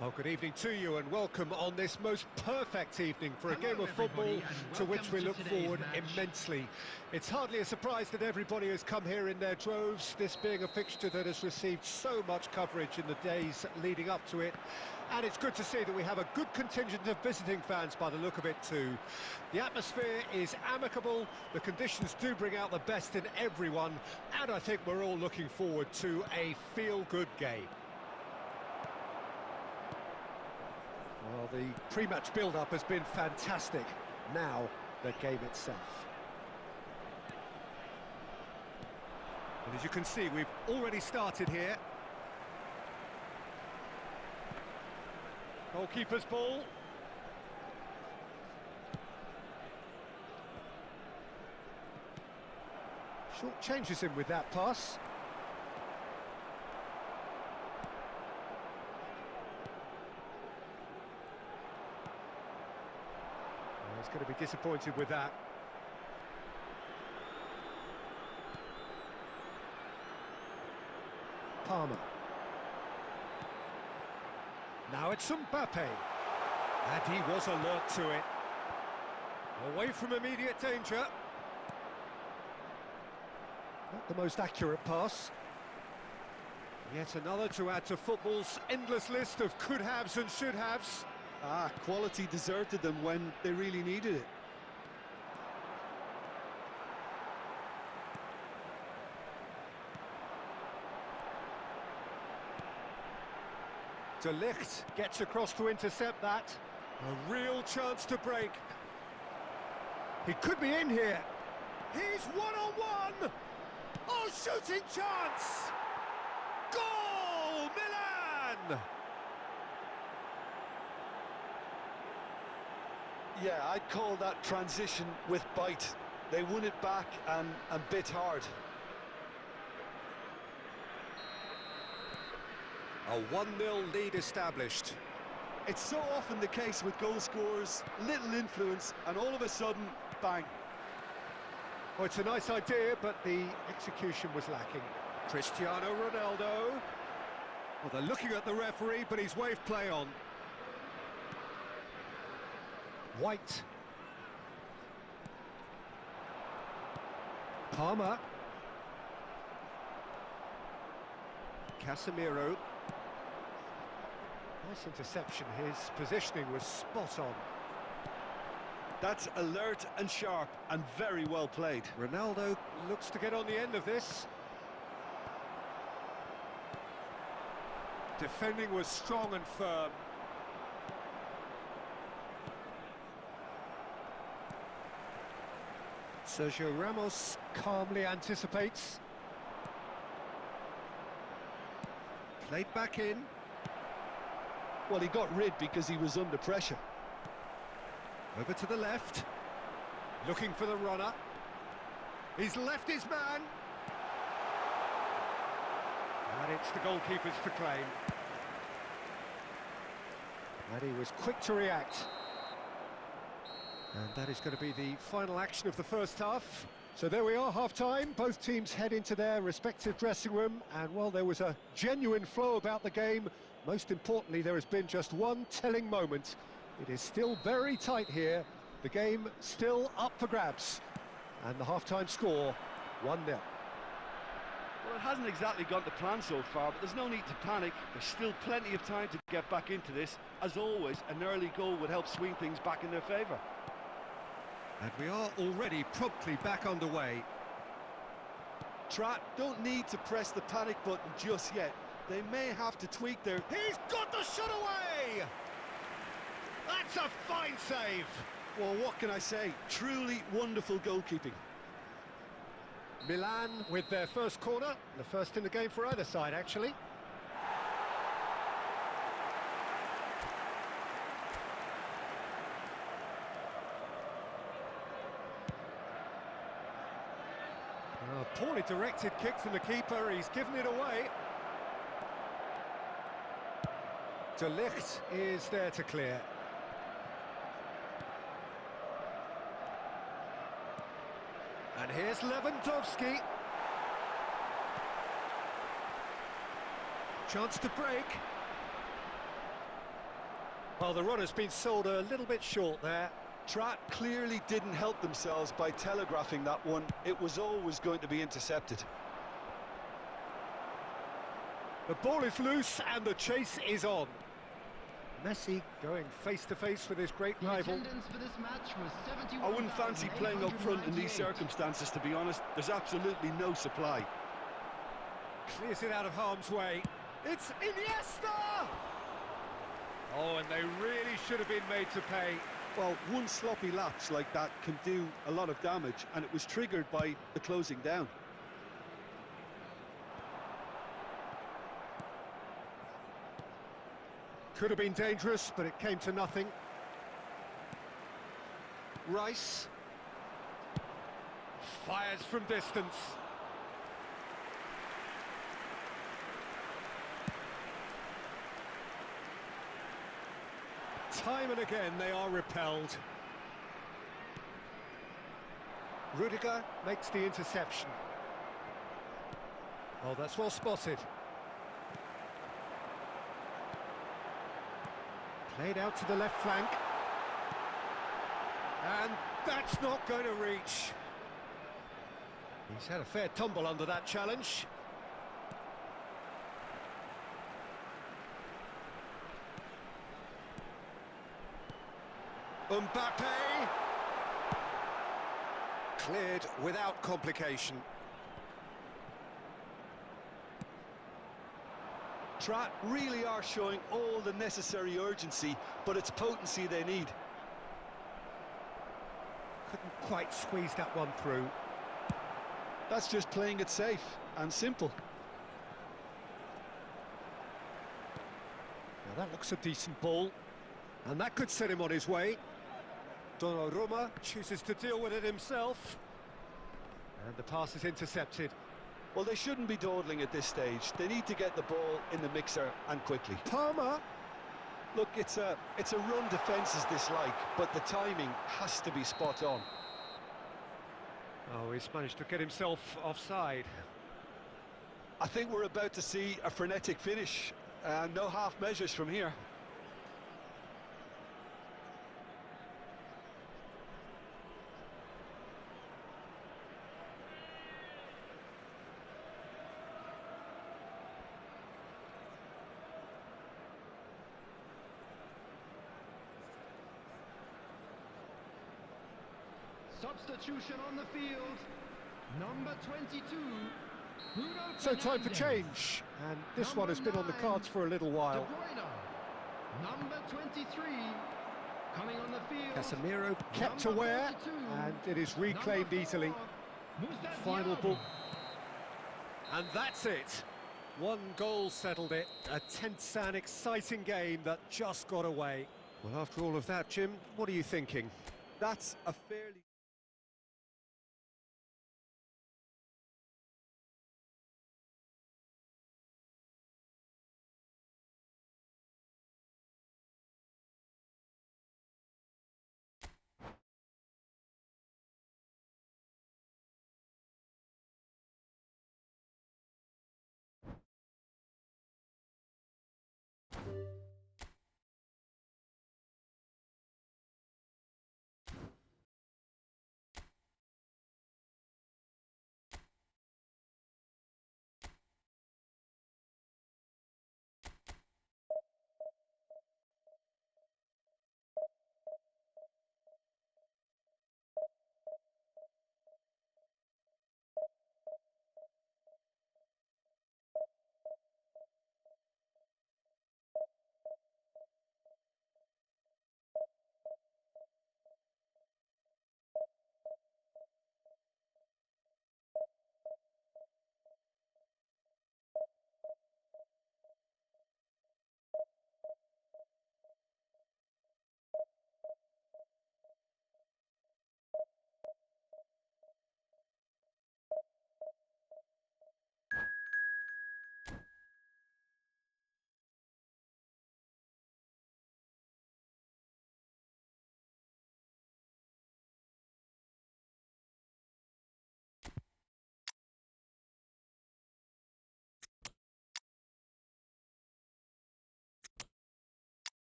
Well, good evening to you and welcome on this most perfect evening for a Hello, game of football to which we welcome look to today's forward match. immensely. It's hardly a surprise that everybody has come here in their droves, this being a fixture that has received so much coverage in the days leading up to it. And it's good to see that we have a good contingent of visiting fans by the look of it too. The atmosphere is amicable, the conditions do bring out the best in everyone, and I think we're all looking forward to a feel-good game. Well, the pre-match build-up has been fantastic. Now, the game itself. And as you can see, we've already started here. Goalkeeper's ball. Short changes him with that pass. He's going to be disappointed with that. Palmer. Now it's 𝗧𝘄𝗶𝘁𝗁𝗍. And he was alert to it. Away from immediate danger. Not the most accurate pass. Yet another to add to football's endless list of could-haves and should-haves. Quality deserted them when they really needed it. 𝗧𝘗𝗏 gets across to intercept that. A real chance to break. He could be in here. He's one-on-one! Oh, shooting chance! Goal, Milan! Yeah, I'd call that transition with bite. They won it back and bit hard. A 1-0 lead established. It's so often the case with goal scorers, little influence, and all of a sudden, bang. Oh, it's a nice idea, but the execution was lacking. Cristiano Ronaldo. Well, they're looking at the referee, but he's waved play on. White. Palmer. Casemiro. Nice interception. His positioning was spot on. That's alert and sharp and very well played. Ronaldo looks to get on the end of this. Defending was strong and firm. Sergio Ramos calmly anticipates. Played back in. Well, he got rid because he was under pressure. Over to the left. Looking for the runner. He's left his man. And it's the goalkeeper's to claim. And he was quick to react. And that is going to be the final action of the first half. So there we are, half-time. Both teams head into their respective dressing room. And while there was a genuine flow about the game, most importantly, there has been just one telling moment. It is still very tight here. The game still up for grabs. And the half-time score, 1-0. Well, it hasn't exactly gone to plan so far, but there's no need to panic. There's still plenty of time to get back into this. As always, an early goal would help swing things back in their favour. And we are already promptly back underway. Trapp don't need to press the panic button just yet. They may have to tweak their... He's got the shot away! That's a fine save! Well, what can I say? Truly wonderful goalkeeping. Milan with their first corner, the first in the game for either side, actually. A poorly directed kick from the keeper, he's given it away. 𝗧𝘗𝗏 is there to clear. And here's Lewandowski. Chance to break. Well, the run has been sold a little bit short there. Trot clearly didn't help themselves by telegraphing that one. It was always going to be intercepted. The ball is loose and the chase is on. Messi going face-to-face with his great The rival. attendance for this match was I wouldn't fancy playing up front in these 71,898. circumstances, to be honest. There's absolutely no supply. Clears it out of harm's way. It's Iniesta! Oh, and they really should have been made to pay. Well, one sloppy lapse like that can do a lot of damage, and it was triggered by the closing down. Could have been dangerous, but it came to nothing. Rice fires from distance. Time and again they are repelled. Rudiger makes the interception. Oh, that's well spotted. Played out to the left flank. And that's not going to reach. He's had a fair tumble under that challenge. Mbappe! Cleared without complication. Trot really are showing all the necessary urgency, but it's potency they need. Couldn't quite squeeze that one through. That's just playing it safe and simple. Now that looks a decent ball, and that could set him on his way. Donnarumma chooses to deal with it himself, and the pass is intercepted. Well, they shouldn't be dawdling at this stage. They need to get the ball in the mixer and quickly. Palmer! Look, it's a run defence's dislike, but the timing has to be spot on. Oh, he's managed to get himself offside. I think we're about to see a frenetic finish. No half measures from here. Substitution on the field. Number 22. Bruno So time for Fernandes. change, and this Number one has been on the 9, cards for a little while. De Bruyne. Number 23. Coming on the field. Casemiro kept Number aware, 42. and it is reclaimed Number 4, easily. Moussa Final Diallo. ball. And that's it. One goal settled it. A tense and exciting game that just got away. Well, after all of that, Jim, what are you thinking? That's a fairly...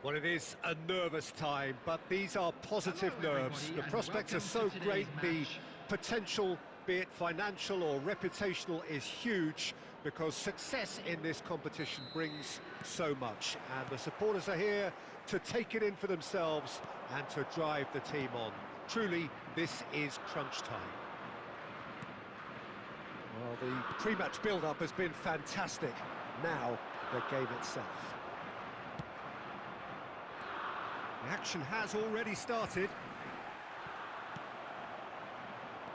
Well, it is a nervous time, but these are positive nerves. The prospects are so great, the potential, be it financial or reputational, is huge, because success in this competition brings so much, and the supporters are here to take it in for themselves and to drive the team on. Truly, this is crunch time. Well, the pre-match build-up has been fantastic. Now, the game itself. The action has already started.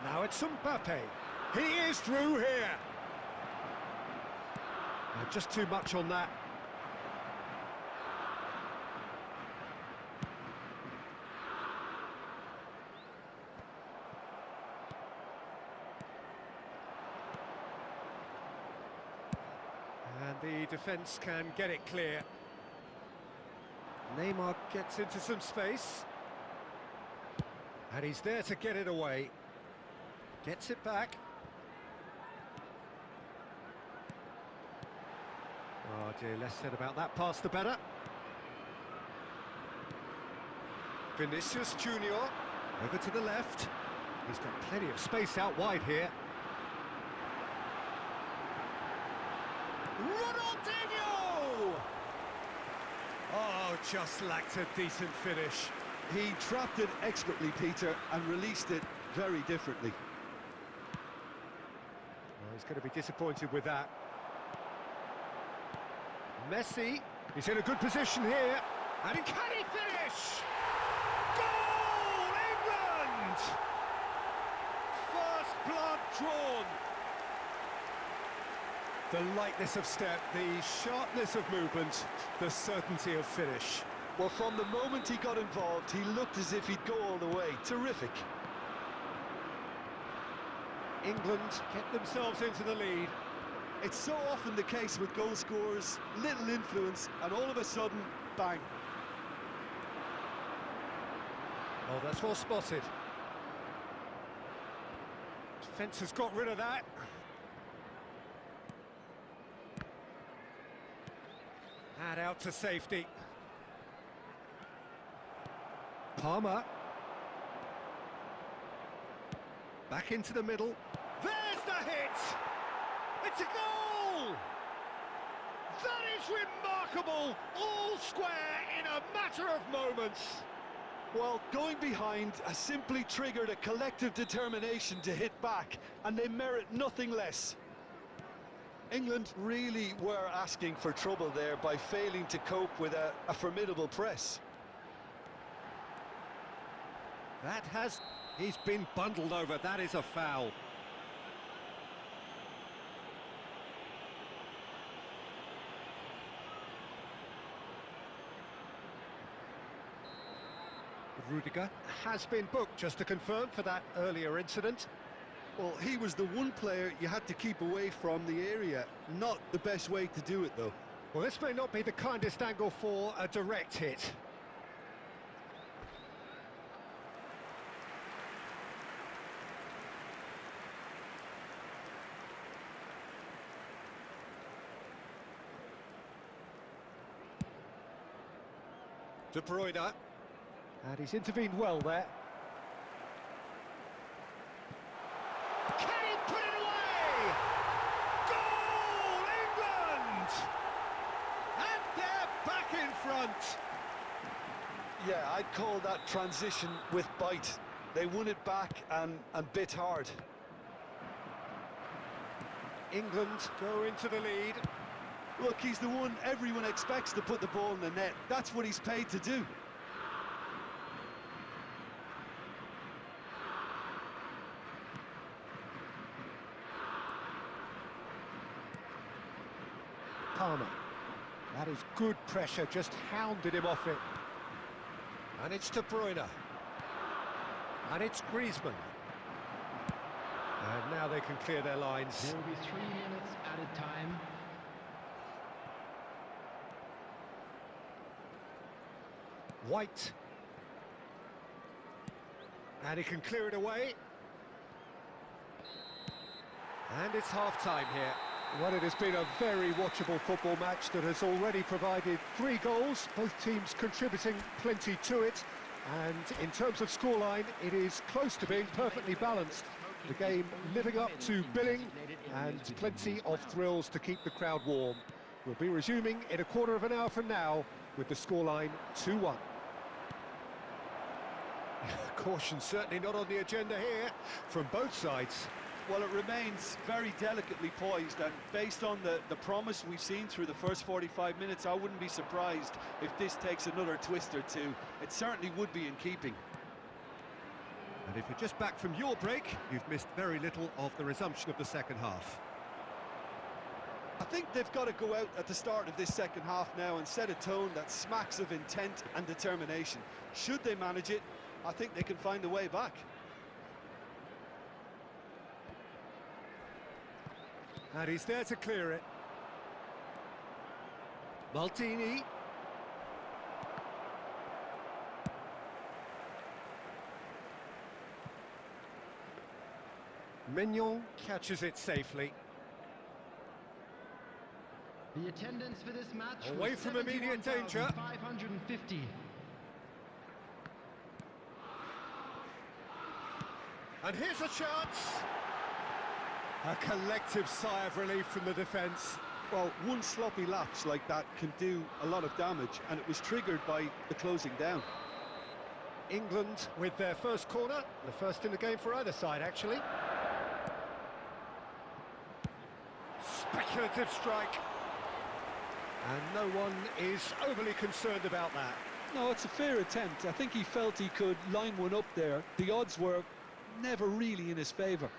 Now it's 𝗧𝘄𝗶𝘁𝗁𝗍. He is through here. Just too much on that. And the defence can get it clear. Neymar gets into some space. And he's there to get it away. Gets it back. Oh dear, less said about that pass the better. Vinicius Junior over to the left. He's got plenty of space out wide here. Ronaldinho! Oh, just lacked a decent finish. He trapped it expertly, Peter, and released it very differently. Well, he's going to be disappointed with that. Messi, he's in a good position here. And can he finish? Goal, England! First blood drawn. The lightness of step, the sharpness of movement, the certainty of finish. Well, from the moment he got involved, he looked as if he'd go all the way. Terrific. England get themselves into the lead. It's so often the case with goal scorers, little influence, and all of a sudden, bang. Oh, that's well spotted. Defence has got rid of that. And out to safety. Palmer. Back into the middle. There's the hit! It's a goal! That is remarkable! All square in a matter of moments. Well, going behind has simply triggered a collective determination to hit back, and they merit nothing less. England really were asking for trouble there by failing to cope with a formidable press. He's been bundled over, that is a foul. Rudiger has been booked, just to confirm, for that earlier incident. Well, he was the one player you had to keep away from the area. Not the best way to do it, though. Well, this may not be the kindest angle for a direct hit. De Bruyne. And he's intervened well there. Can he put it away? Goal, England! And they're back in front. Yeah, I'd call that transition with bite. They won it back and bit hard. England go into the lead. Look, he's the one everyone expects to put the ball in the net. That's what he's paid to do. Palmer. That is good pressure, just hounded him off it. And it's De Bruyne. And it's Griezmann. And now they can clear their lines. There will be 3 minutes added time. White. And he can clear it away. And it's half-time here. Well, it has been a very watchable football match that has already provided 3 goals, both teams contributing plenty to it. And in terms of scoreline, it is close to being perfectly balanced. The game living up to billing and plenty of thrills to keep the crowd warm. We'll be resuming in a quarter of an hour from now with the scoreline 2-1. Caution certainly not on the agenda here from both sides. Well, it remains very delicately poised, and based on the promise we've seen through the first 45 minutes, I wouldn't be surprised if this takes another twist or two. It certainly would be in keeping. And if you're just back from your break, you've missed very little of the resumption of the second half. I think they've got to go out at the start of this second half now and set a tone that smacks of intent and determination. Should they manage it, I think they can find a way back. And he's there to clear it. Maldini. Mignon catches it safely. The attendance for this match Away from immediate danger. 550. And here's a chance. A collective sigh of relief from the defence. Well, one sloppy lapse like that can do a lot of damage, and it was triggered by the closing down. England with their first corner, the first in the game for either side, actually. Speculative strike. And no one is overly concerned about that. No, it's a fair attempt. I think he felt he could line one up there. The odds were never really in his favour.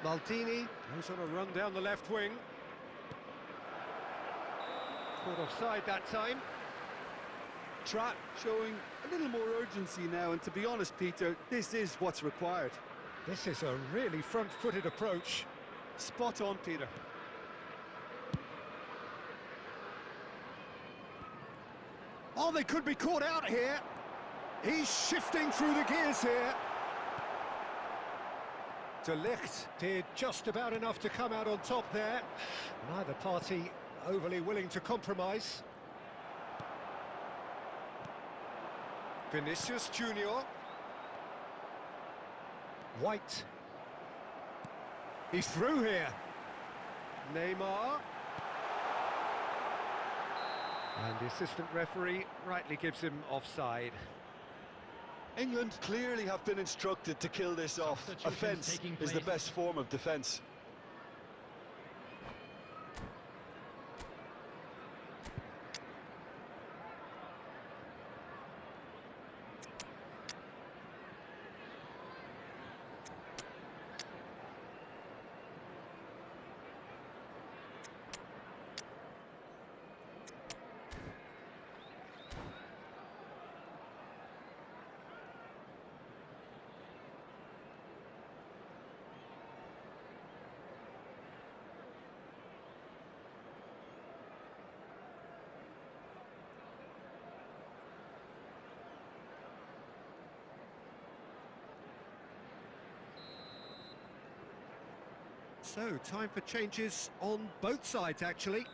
Maldini goes on a run down the left wing. Caught offside that time. Trapp showing a little more urgency now, and to be honest, Peter, this is what's required. This is a really front-footed approach. Spot on, Peter. Oh, they could be caught out here. He's shifting through the gears here. De Ligt did just about enough to come out on top there. Neither party overly willing to compromise. Vinicius Junior. White. He's through here. Neymar. And the assistant referee rightly gives him offside. England clearly have been instructed to kill this off. Offence is the best form of defence. So, time for changes on both sides, actually.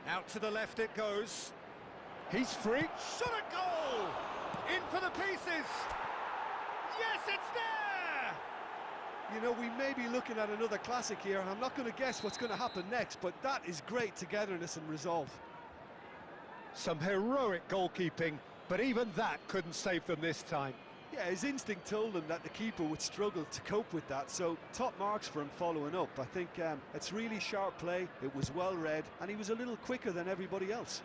Out to the left it goes. He's free. Shot a goal! In for the pieces! Yes, it's there! You know, we may be looking at another classic here, and I'm not going to guess what's going to happen next, but that is great togetherness and resolve. Some heroic goalkeeping, but even that couldn't save them this time. Yeah, his instinct told him that the keeper would struggle to cope with that, so top marks for him following up. I think it's really sharp play, it was well read, and he was a little quicker than everybody else.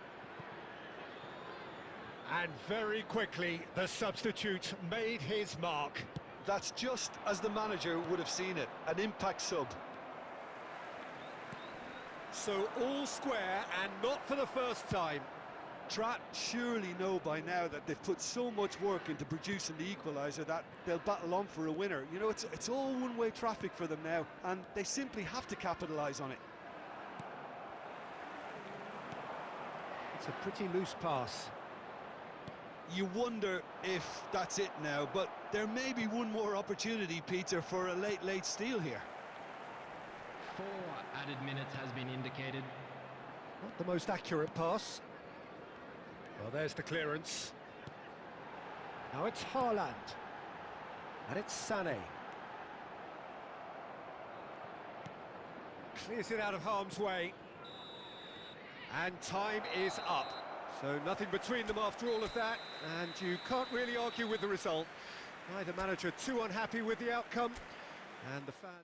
And very quickly, the substitute made his mark. That's just as the manager would have seen it, an impact sub. So all square, and not for the first time. Trapp surely know by now that they've put so much work into producing the equaliser that they'll battle on for a winner. You know, it's all one-way traffic for them now, and they simply have to capitalise on it. It's a pretty loose pass. You wonder if that's it now, but there may be one more opportunity, Peter, for a late steal here. 4 added minutes has been indicated. Not the most accurate pass. Well, there's the clearance. Now it's Haaland. And it's Sané. Clears it out of harm's way. And time is up. So nothing between them after all of that, and you can't really argue with the result. Neither manager too unhappy with the outcome, and the fans...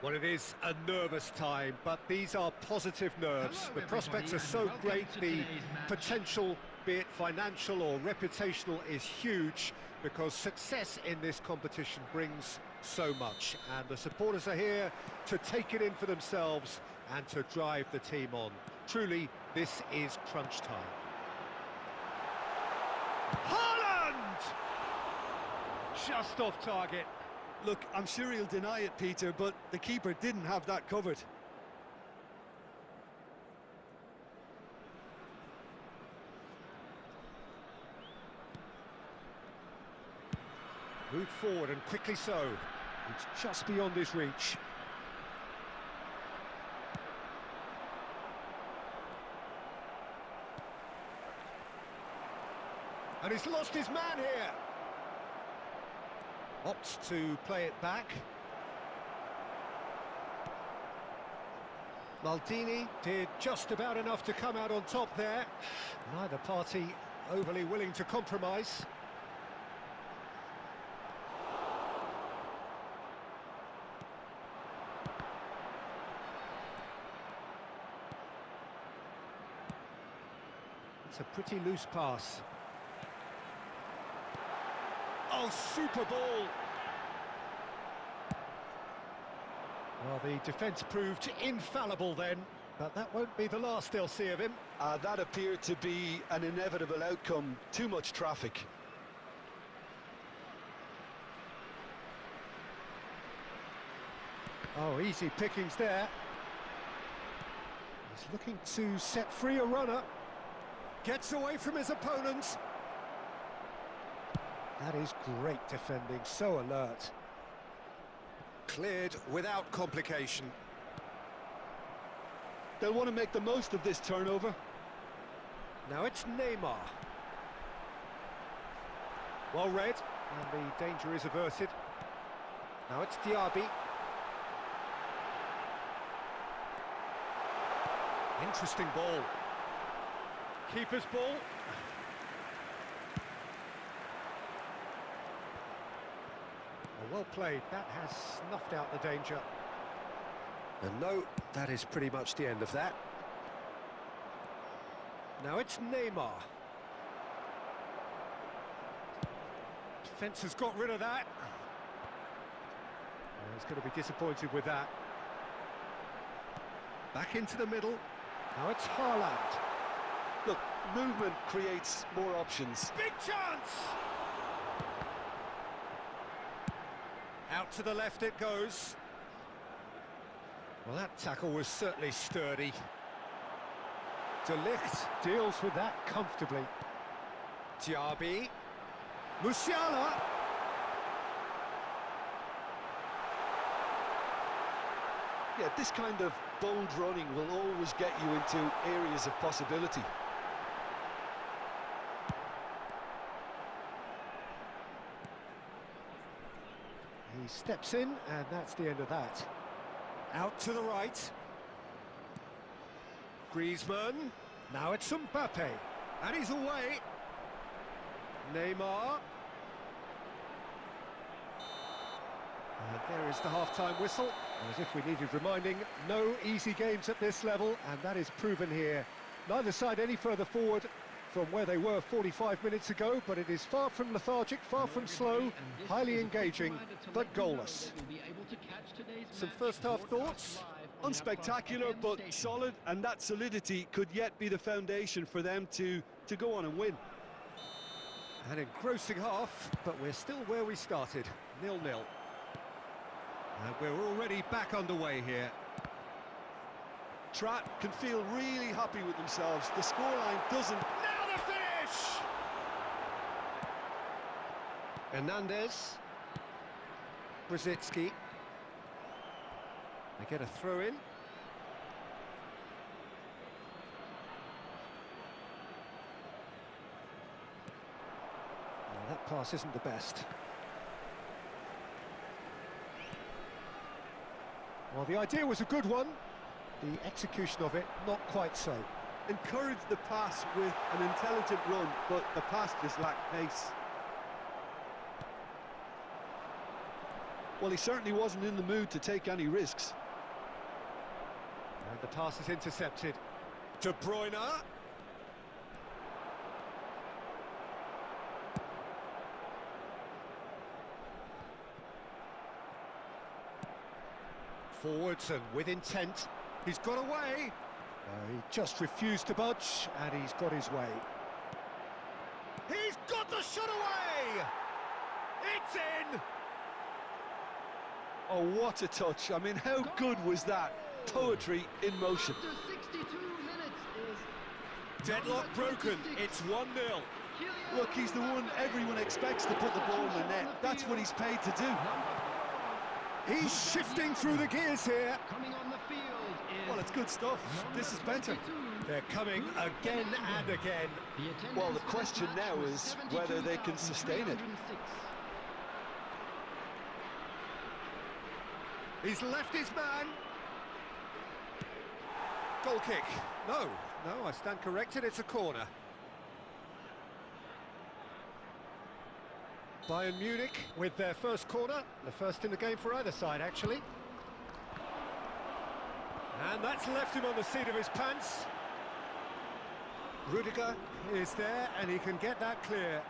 Well, it is a nervous time, but these are positive nerves. Hello, The prospects everybody, are so and welcome great, to the today's match. potential, be it financial or reputational, is huge, because success in this competition brings so much. And the supporters are here to take it in for themselves and to drive the team on. Truly, this is crunch time. Haaland! Just off target. Look, I'm sure he'll deny it, Peter, but the keeper didn't have that covered. Moved forward, and quickly so. It's just beyond his reach. And he's lost his man here. Opts to play it back. Maldini did just about enough to come out on top there. Neither party overly willing to compromise. It's a pretty loose pass. Oh, super ball! Well, the defence proved infallible then, but that won't be the last they'll see of him. That appeared to be an inevitable outcome. Too much traffic. Oh, easy pickings there. He's looking to set free a runner. Gets away from his opponents. That is great defending, so alert. Cleared without complication. They'll want to make the most of this turnover. Now it's Neymar. Well read, and the danger is averted. Now it's 𝗧𝘄𝗶𝘁𝗁𝗍. Interesting ball. Keeper's ball. Well played, that has snuffed out the danger. And no, that is pretty much the end of that. Now it's Neymar. Defence has got rid of that. Oh, he's going to be disappointed with that. Back into the middle. Now it's Haaland. Look, movement creates more options. Big chance! Out to the left it goes. Well, that tackle was certainly sturdy. De Ligt deals with that comfortably. 𝗧𝘄𝗶𝘁𝗁𝗍. Musiala. Yeah, this kind of bold running will always get you into areas of possibility. He steps in, and that's the end of that. Out to the right. Griezmann. Now it's Mbappe. And he's away. Neymar. And there is the half-time whistle. As if we needed reminding, no easy games at this level, and that is proven here. Neither side any further forward from where they were 45 minutes ago, but it is far from lethargic, far from slow, highly engaging, but goalless. Some first-half thoughts? Unspectacular, but solid, and that solidity could yet be the foundation for them to go on and win. An engrossing half, but we're still where we started, 0-0. And we're already back underway here. Strat can feel really happy with themselves. The scoreline doesn't... Now the finish! Hernandez. 𝗧𝘄𝗶𝘁𝗁𝗍. They get a throw in. That pass isn't the best. Well, the idea was a good one. The execution of it, not quite so. Encouraged the pass with an intelligent run, but the pass just lacked pace. Well, he certainly wasn't in the mood to take any risks. And the pass is intercepted. De Bruyne. Forwards and with intent. He's got away. He just refused to budge, and he's got his way. He's got the shot away! It's in! Oh, what a touch. I mean, how good was that? Poetry in motion. Deadlock broken. It's 1-0. Look, he's the one everyone expects to put the ball in the net. That's what he's paid to do. He's shifting through the gears here. Well, it's good stuff. This is better. They're coming again and again. Well, the question now is whether they can sustain it. He's left his man. Goal kick. No, I stand corrected. It's a corner. Bayern Munich with their first corner, the first in the game for either side, actually. And that's left him on the seat of his pants. Rudiger is there, and he can get that clear.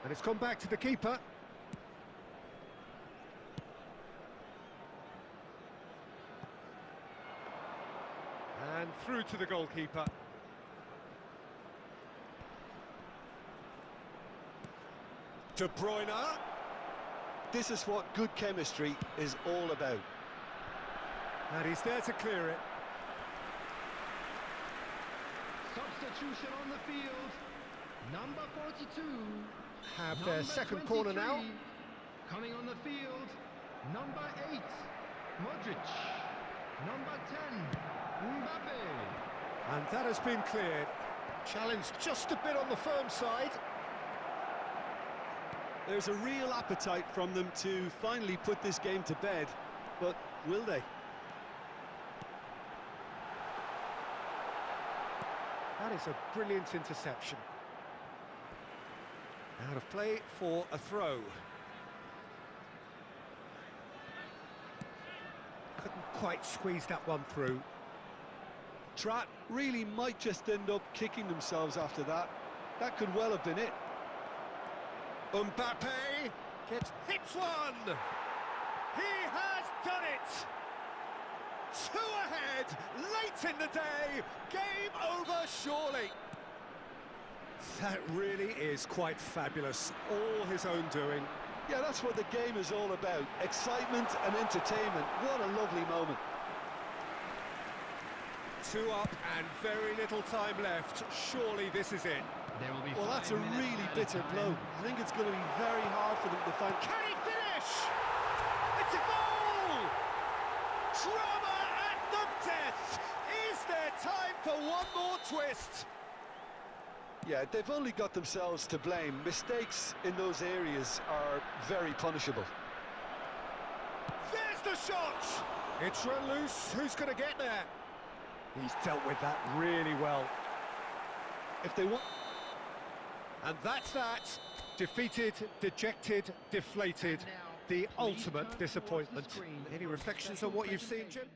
And it's gone back to the keeper. And through to the goalkeeper. De Bruyne. This is what good chemistry is all about. And he's there to clear it. Substitution on the field. Number 42. Have their second corner now. Coming on the field. Number 8. Modric. Number 10. 𝗧𝘄𝗶𝘁𝗁𝗏. And that has been cleared. Challenge just a bit on the firm side. There's a real appetite from them to finally put this game to bed, but will they? That is a brilliant interception. Out of play for a throw. Couldn't quite squeeze that one through. Trat really might just end up kicking themselves after that. That could well have been it. Mbappe hits one! He has done it! 2 ahead, late in the day, game over surely. That really is quite fabulous, all his own doing. Yeah, that's what the game is all about. Excitement and entertainment. What a lovely moment. 2 up and very little time left. Surely this is it. Well, that's a really bitter blow. I think it's going to be very hard for them to find... Can he finish? It's a goal! Drama at the death! Is there time for one more twist? Yeah, they've only got themselves to blame. Mistakes in those areas are very punishable. There's the shot! It's run loose. Who's going to get there? He's dealt with that really well. If they want... And that's that. Defeated, dejected, deflated. The ultimate disappointment. Any reflections on what you've seen, Jim?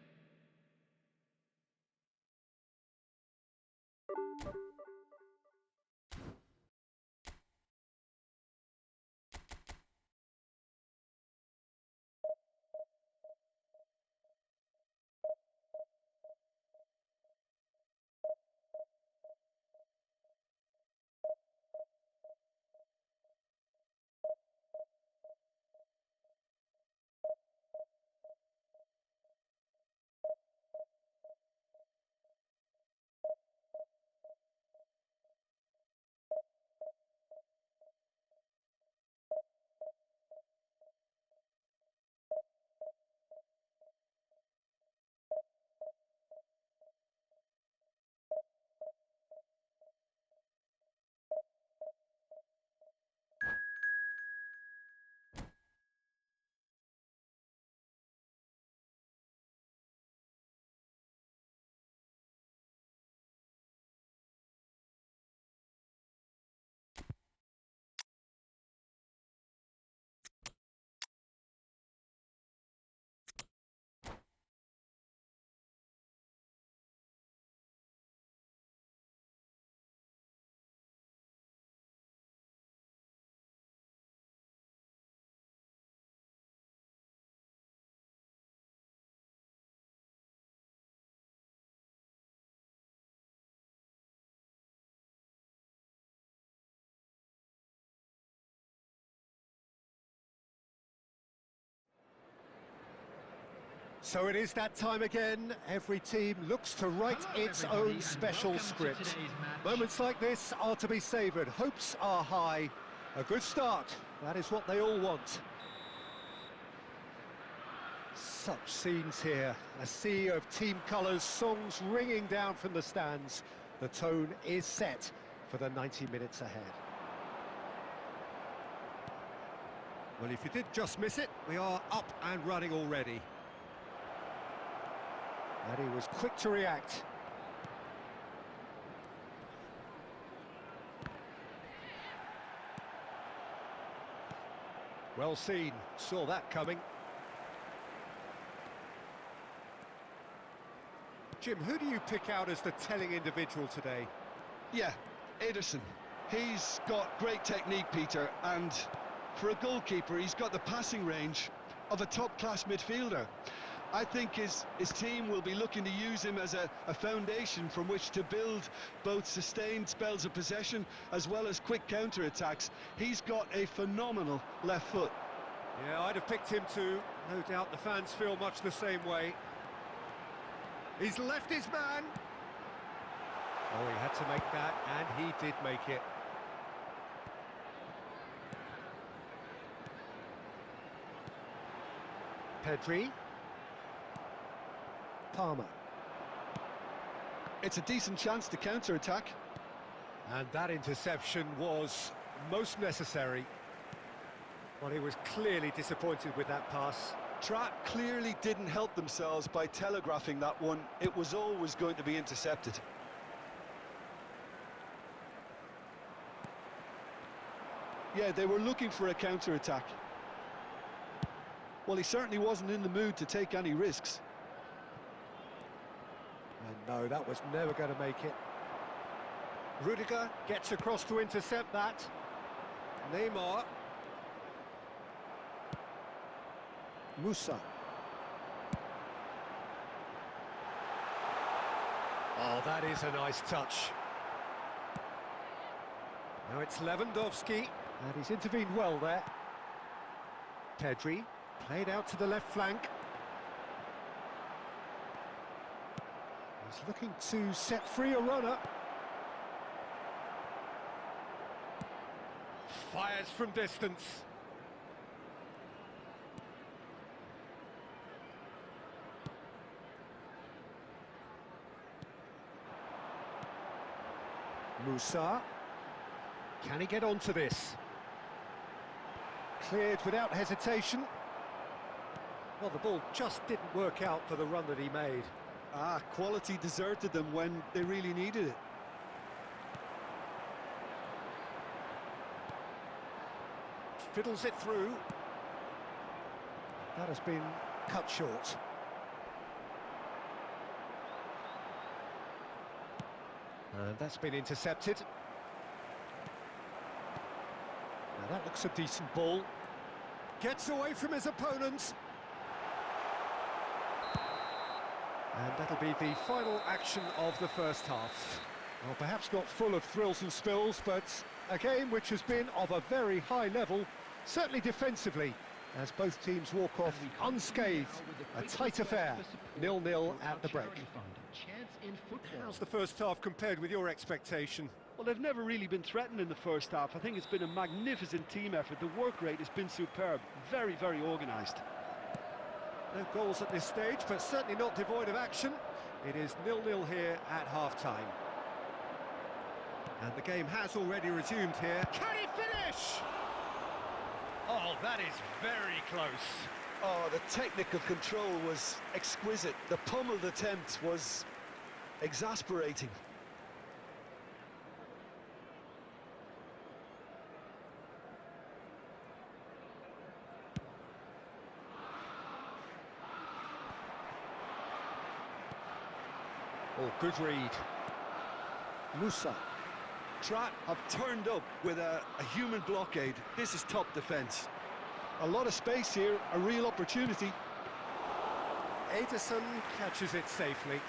So it is that time again. Every team looks to write its own special script. Moments like this are to be savoured. Hopes are high. A good start. That is what they all want. Such scenes here. A sea of team colours, songs ringing down from the stands. The tone is set for the 90 minutes ahead. Well, if you did just miss it, we are up and running already. And he was quick to react. Well seen, saw that coming. Jim, who do you pick out as the telling individual today? Yeah, 𝗧𝘗𝗏. He's got great technique, Peter, and for a goalkeeper, he's got the passing range of a top-class midfielder. I think his team will be looking to use him as a foundation from which to build both sustained spells of possession as well as quick counter-attacks. He's got a phenomenal left foot. Yeah, I'd have picked him too. No doubt the fans feel much the same way. He's left his man. Oh, he had to make that, and he did make it. 𝗧𝘗𝗏. Palmer. It's a decent chance to counter-attack. And that interception was most necessary. Well, he was clearly disappointed with that pass. 𝗧𝘗𝗏 clearly didn't help themselves by telegraphing that one. It was always going to be intercepted. Yeah, they were looking for a counter-attack. Well, he certainly wasn't in the mood to take any risks. And no, that was never going to make it. Rudiger gets across to intercept that. Neymar. Musa. Oh, that is a nice touch. Now it's Lewandowski, and he's intervened well there. 𝗧𝘗𝗏 played out to the left flank. He's looking to set free a runner. Fires from distance. Musa. Can he get onto this? Cleared without hesitation. Well, the ball just didn't work out for the run that he made. Quality deserted them when they really needed it. Fiddles it through. That has been cut short. And that's been intercepted. Now that looks a decent ball. Gets away from his opponent. And that'll be the final action of the first half. Well, perhaps not full of thrills and spills, but a game which has been of a very high level, certainly defensively, as both teams walk off unscathed. A tight affair, 0-0 at the break. How's the first half compared with your expectation? Well, they've never really been threatened in the first half. I think it's been a magnificent team effort. The work rate has been superb. Very, very organised. No goals at this stage, but certainly not devoid of action. It is 0-0 here at half-time. And the game has already resumed here. Can he finish? Oh, that is very close. Oh, the technical control was exquisite. The pummeled attempt was exasperating. Oh, good read. Musa. 𝗧𝘗𝗏 have turned up with a human blockade. This is top defence. A lot of space here, a real opportunity. 𝗧𝘗𝗏 catches it safely.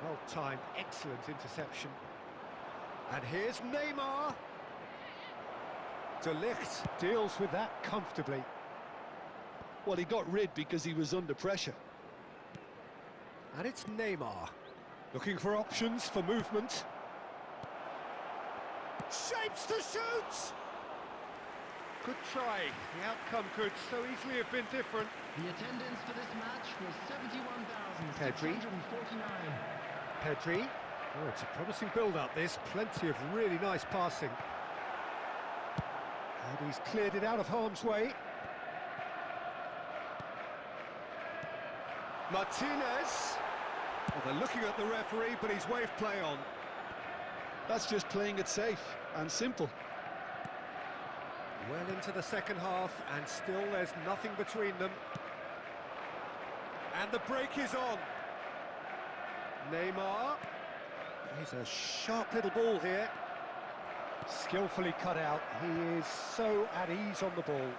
Well-timed, excellent interception. And here's Neymar. De Ligt deals with that comfortably. Well, he got rid because he was under pressure. And it's Neymar, looking for options for movement. Shapes to shoot! Good try. The outcome could so easily have been different. The attendance for this match was 71,649. 𝗧𝘗𝗏. Oh, it's a promising build-up, this. Plenty of really nice passing. And he's cleared it out of harm's way. Martinez. Well, they're looking at the referee, but he's waved play on. That's just playing it safe and simple. Well into the second half, and still there's nothing between them. And the break is on. Neymar. He's a sharp little ball here. Skillfully cut out. He is so at ease on the ball.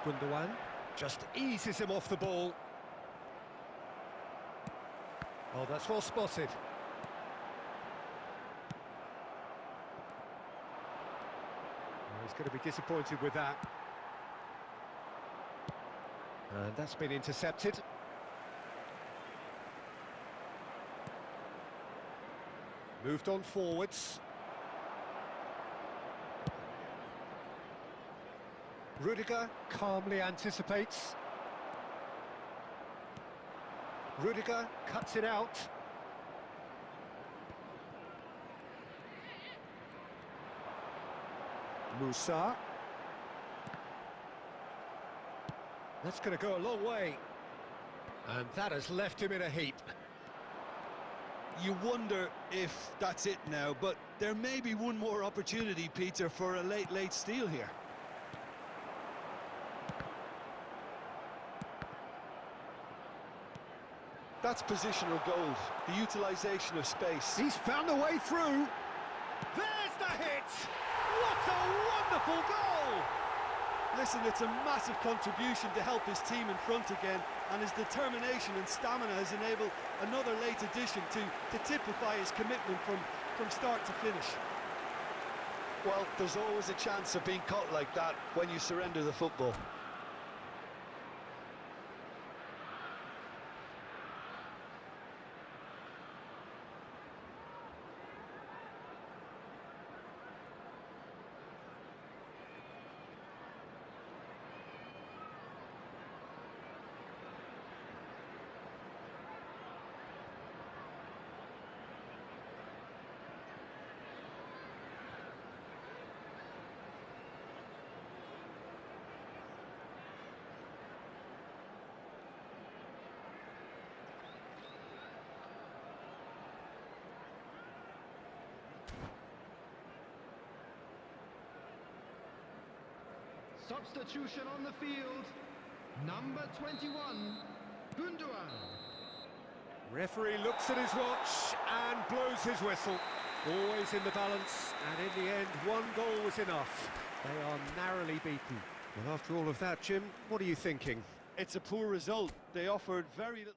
Gundogan just eases him off the ball. Oh, that's well spotted. He's going to be disappointed with that. And that's been intercepted. Moved on forwards. Rudiger calmly anticipates. Rudiger cuts it out. Musa. That's going to go a long way. And that has left him in a heap. You wonder if that's it now, but there may be one more opportunity, Peter, for a late steal here. That's positional gold, the utilisation of space. He's found a way through. There's the hit! What a wonderful goal! Listen, it's a massive contribution to help his team in front again, and his determination and stamina has enabled another late addition to typify his commitment from start to finish. Well, there's always a chance of being caught like that when you surrender the football. Substitution on the field. Number 21, Gundogan. Referee looks at his watch and blows his whistle. Always in the balance, and in the end, one goal was enough. They are narrowly beaten. Well, after all of that, Jim, what are you thinking? It's a poor result. They offered very little.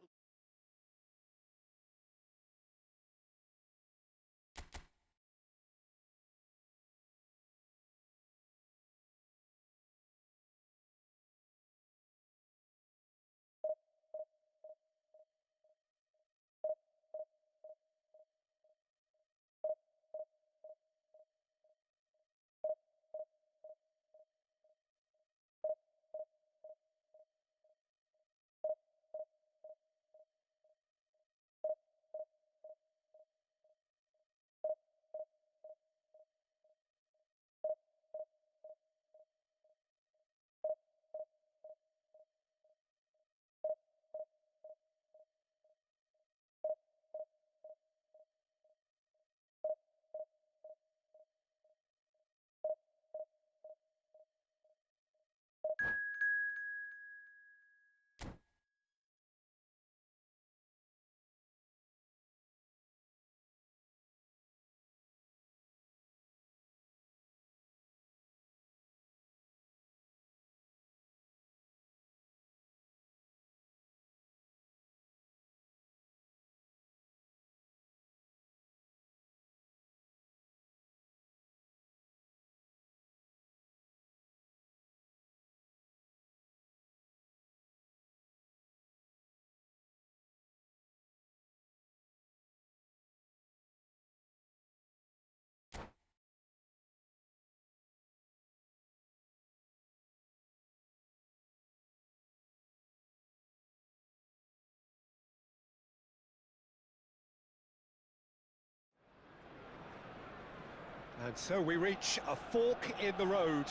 And so we reach a fork in the road.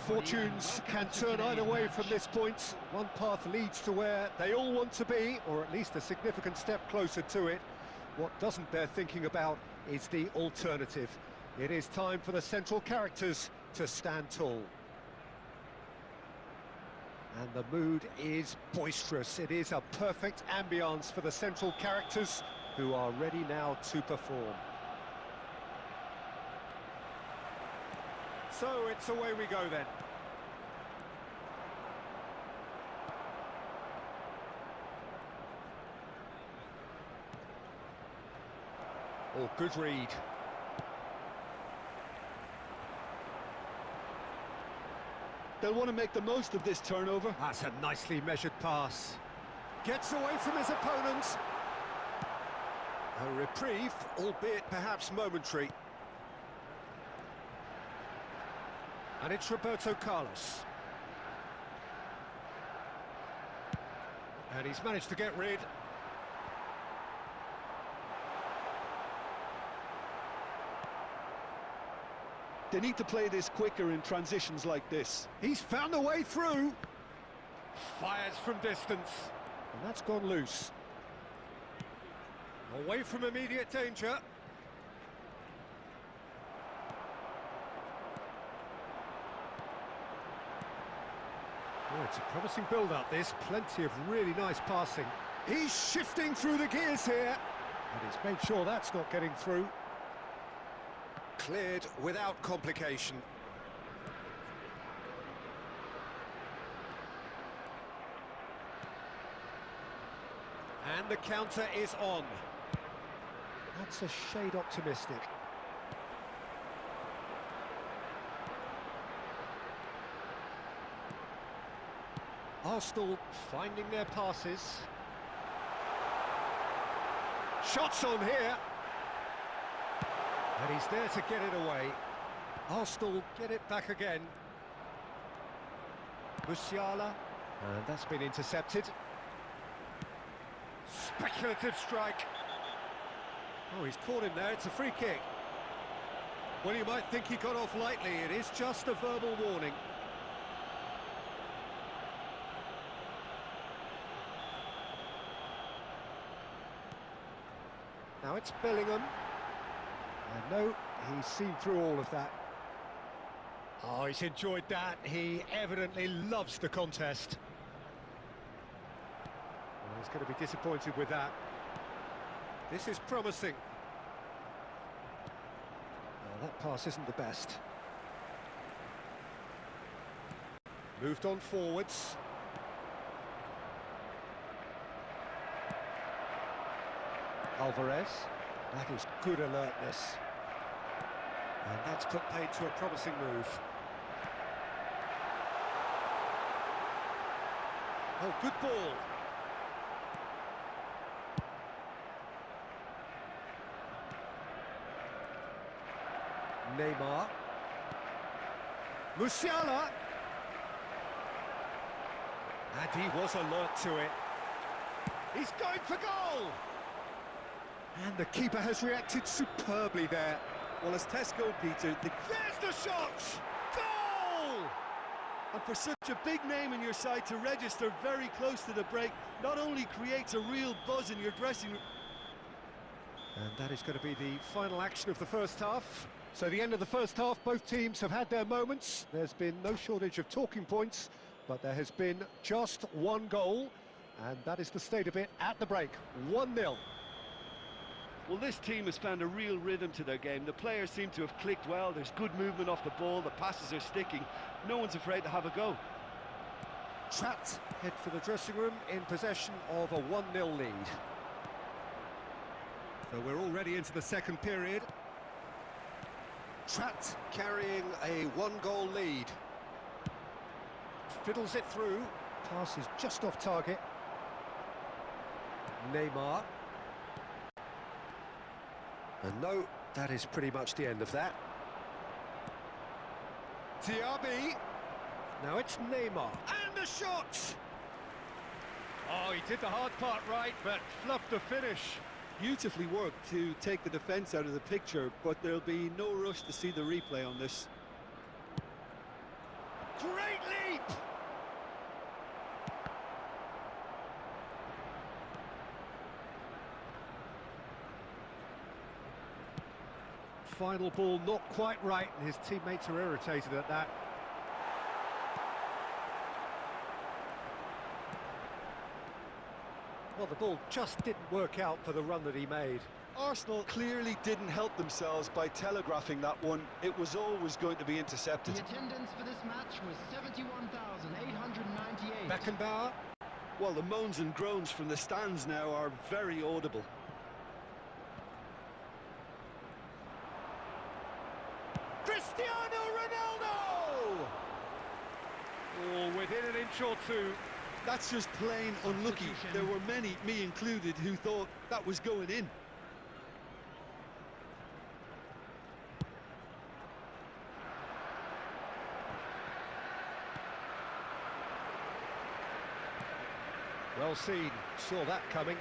Fortunes can turn either way from this point. One path leads to where they all want to be, or at least a significant step closer to it. What doesn't bear thinking about is the alternative. It is time for the central characters to stand tall. And the mood is boisterous. It is a perfect ambience for the central characters who are ready now to perform. So it's away we go then. Oh, good read. They'll want to make the most of this turnover. That's a nicely measured pass. Gets away from his opponents. A reprieve, albeit perhaps momentary. And it's Roberto Carlos. And he's managed to get rid. They need to play this quicker in transitions like this. He's found a way through. Fires from distance. And that's gone loose. Away from immediate danger. Oh, it's a promising build-up, this. Plenty of really nice passing. He's shifting through the gears here. And he's made sure that's not getting through. Cleared without complication. And the counter is on. That's a shade optimistic. Arsenal finding their passes. Shots on here. And he's there to get it away. Arsenal get it back again. 𝗧𝘄𝗶𝘁𝗁. And that's been intercepted. Speculative strike. Oh, he's caught him there. It's a free kick. Well, you might think he got off lightly. It is just a verbal warning. Now it's Bellingham. And no, he's seen through all of that. Oh, he's enjoyed that. He evidently loves the contest. Well, he's going to be disappointed with that. This is promising. Well, that pass isn't the best. Moved on forwards. Alvarez. That is good alertness. And that's put paid to a promising move. Oh, good ball. Neymar. 𝗧𝘄𝗶𝘁𝗁. And he was alert to it. He's going for goal! And the keeper has reacted superbly there. Well, as Tesco, Peter, There's the shot! Goal! and for such a big name in your side to register very close to the break, not only creates a real buzz in your dressing room. And that is going to be the final action of the first half. So the end of the first half, both teams have had their moments. There's been no shortage of talking points, but there has been just one goal, and that is the state of it at the break. 1-0. Well, this team has found a real rhythm to their game. The players seem to have clicked well. There's good movement off the ball. The passes are sticking. No one's afraid to have a go. Trapped, head for the dressing room in possession of a 1-0 lead. So we're already into the second period. Trapped, carrying a one-goal lead. Fiddles it through. Pass is just off target. Neymar. And no, that is pretty much the end of that. 𝗧𝘄𝗶𝘁𝗶. Now it's Neymar. And the shot! Oh, he did the hard part right, but fluffed the finish. Beautifully worked to take the defence out of the picture, but there'll be no rush to see the replay on this. Great leap! final ball not quite right, and his teammates are irritated at that. Well, the ball just didn't work out for the run that he made. Arsenal clearly didn't help themselves by telegraphing that one. It was always going to be intercepted. The attendance for this match was 71,898. Beckenbauer. Well, the moans and groans from the stands now are very audible. Cristiano Ronaldo! Oh, within an inch or two. That's just plain unlucky. There were many, me included, who thought that was going in. Well seen, saw that coming.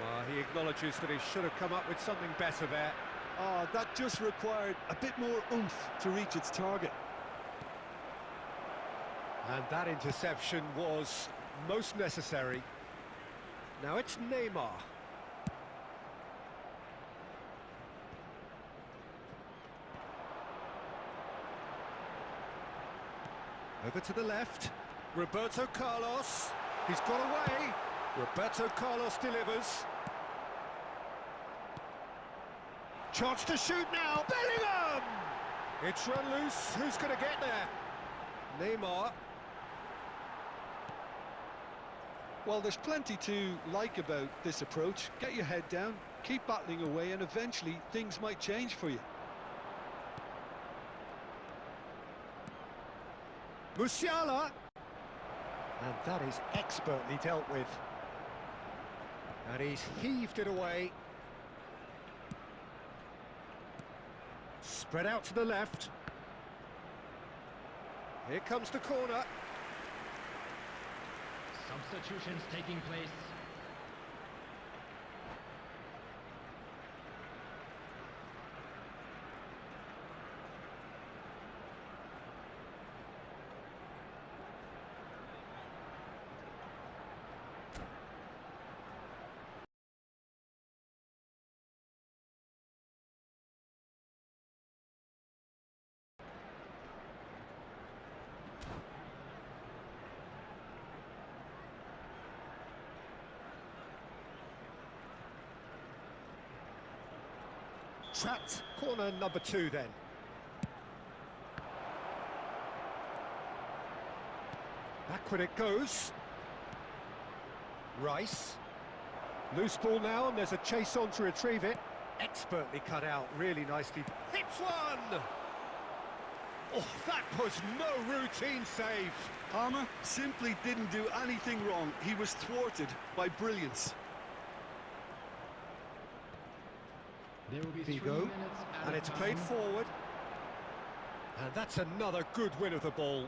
Well, he acknowledges that he should have come up with something better there. Oh, that just required a bit more oomph to reach its target. And that interception was most necessary. Now it's Neymar. Over to the left. Roberto Carlos. He's got away. Roberto Carlos delivers. Chance to shoot now. Bellingham! It's run loose. Who's going to get there? Neymar. Well, there's plenty to like about this approach. Get your head down, keep battling away, and eventually things might change for you. Musiala. And that is expertly dealt with. And he's heaved it away. Spread out to the left. Here comes the corner. Substitutions taking place. Trapped. Corner number 2 then. Backward it goes. Rice. Loose ball now, and there's a chase on to retrieve it. Expertly cut out, really nicely. Hits one! Oh, that was no routine save. Palmer simply didn't do anything wrong. He was thwarted by brilliance. There will be 3 Vigo, minutes and it's played forward. And that's another good win of the ball.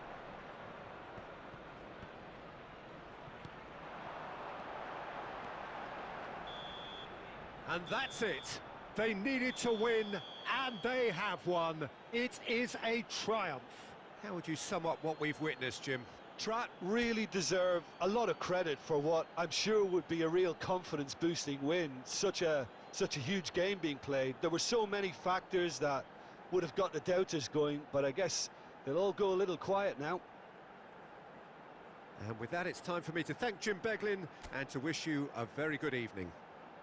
And that's it. They needed to win, and they have won. It is a triumph. How would you sum up what we've witnessed, Jim? Strat really deserve a lot of credit for what I'm sure would be a real confidence-boosting win. Such a huge game being played. There were so many factors that would have got the doubters going, but I guess they'll all go a little quiet now. And with that, it's time for me to thank Jim Beglin and to wish you a very good evening.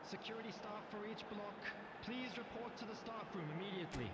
Security staff for each block, please report to the staff room immediately.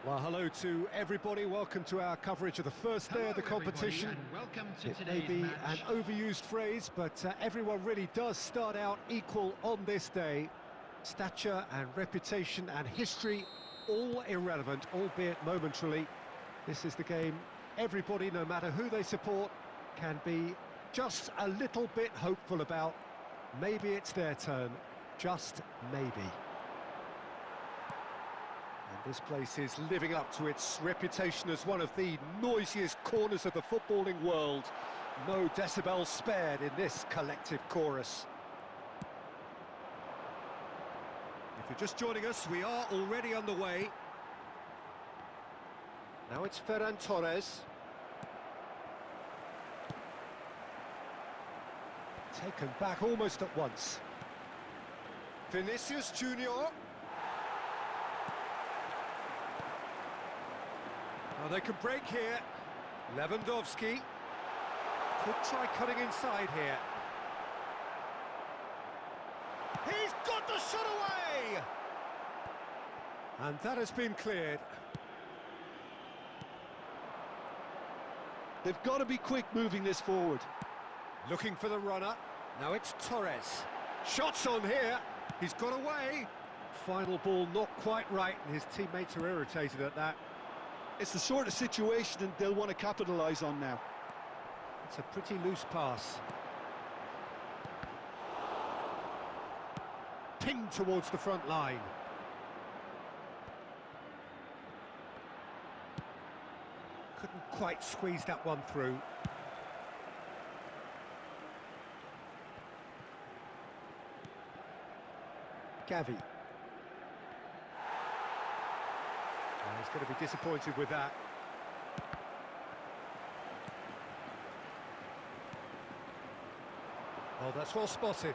Well, hello to everybody. Welcome to our coverage of the first day of the competition. And welcome to It today's may be match. an overused phrase, but everyone really does start out equal on this day. Stature and reputation and history, all irrelevant, albeit momentarily. This is the game everybody, no matter who they support, can be just a little bit hopeful about. Maybe it's their turn, just maybe. And this place is living up to its reputation as one of the noisiest corners of the footballing world. No decibels spared in this collective chorus. If you're just joining us, we are already underway. Now it's Ferran Torres. Taken back almost at once. Vinicius Junior. Oh, they can break here. Lewandowski could try cutting inside here. He's got the shot away! And that has been cleared. They've got to be quick moving this forward. Looking for the runner. Now it's Torres. Shots on here. He's got away. Final ball not quite right, and his teammates are irritated at that. It's the sort of situation that they'll want to capitalise on now. It's a pretty loose pass. Pinged towards the front line. Couldn't quite squeeze that one through. 𝗧𝘄𝗶𝘁𝗁𝗍𝗄. He's going to be disappointed with that. Oh, that's well spotted.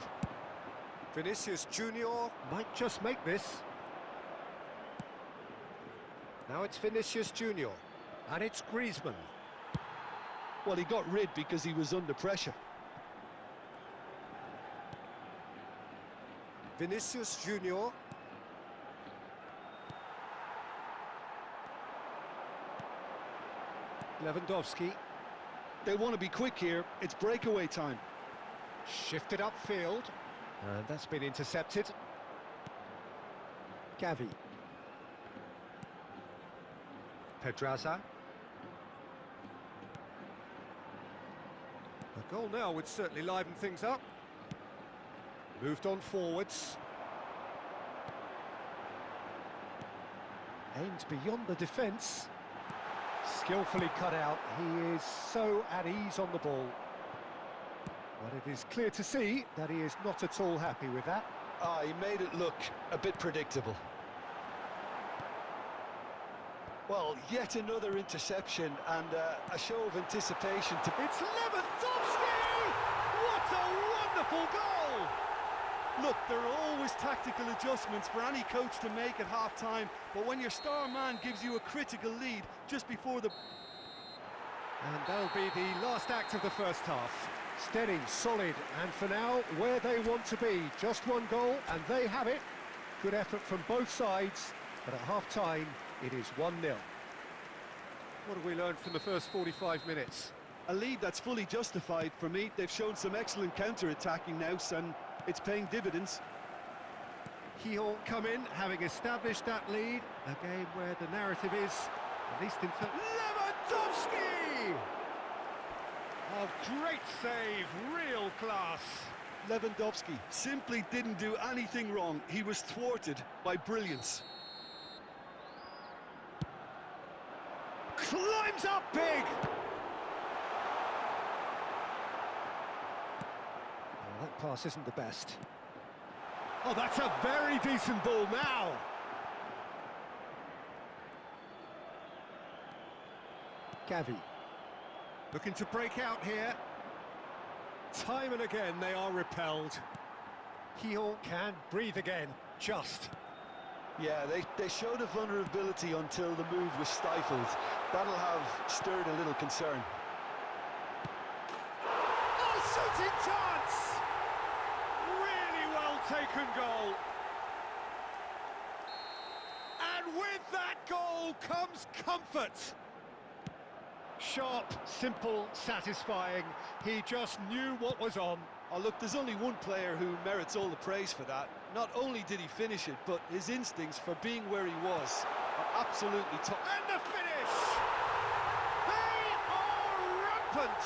Vinicius Junior might just make this. Now it's Vinicius Junior, and it's Griezmann. Well, he got rid because he was under pressure. Vinicius Junior. Lewandowski. They want to be quick here. It's breakaway time. Shifted upfield, and that's been intercepted. 𝗂𝗏. Pedraza. A goal now would certainly liven things up. Moved on forwards. Aimed beyond the defence. Skillfully cut out. He is so at ease on the ball. But it is clear to see that he is not at all happy with that. He made it look a bit predictable. Well, yet another interception and a show of anticipation to... It's Lewandowski! What a wonderful goal! Look, there are always tactical adjustments for any coach to make at half-time, but when your star man gives you a critical lead just before the... And that'll be the last act of the first half. Steady, solid, and for now, where they want to be. Just one goal, and they have it. Good effort from both sides, but at half-time, it is 1-0. What have we learned from the first 45 minutes? A lead that's fully justified for me. They've shown some excellent counter-attacking now, and it's paying dividends. 𝗂𝗏 come in, having established that lead. A game where the narrative is, at least in terms... Lewandowski! Oh, great save, real class. Lewandowski simply didn't do anything wrong. He was thwarted by brilliance. Climbs up big! Oh, that pass isn't the best. Oh, that's a very decent ball now! 𝗂𝗏. Looking to break out here. Time and again they are repelled. 𝗂𝗏 can breathe again, just. Yeah, they showed a vulnerability until the move was stifled. That'll have stirred a little concern. Oh, shooting chance! Really well taken goal. And And with that goal comes comfort. Sharp, simple, satisfying. He just knew what was on. Oh, look, there's only one player who merits all the praise for that. Not only did he finish it, but his instincts for being where he was are absolutely top. And the finish! They are rampant!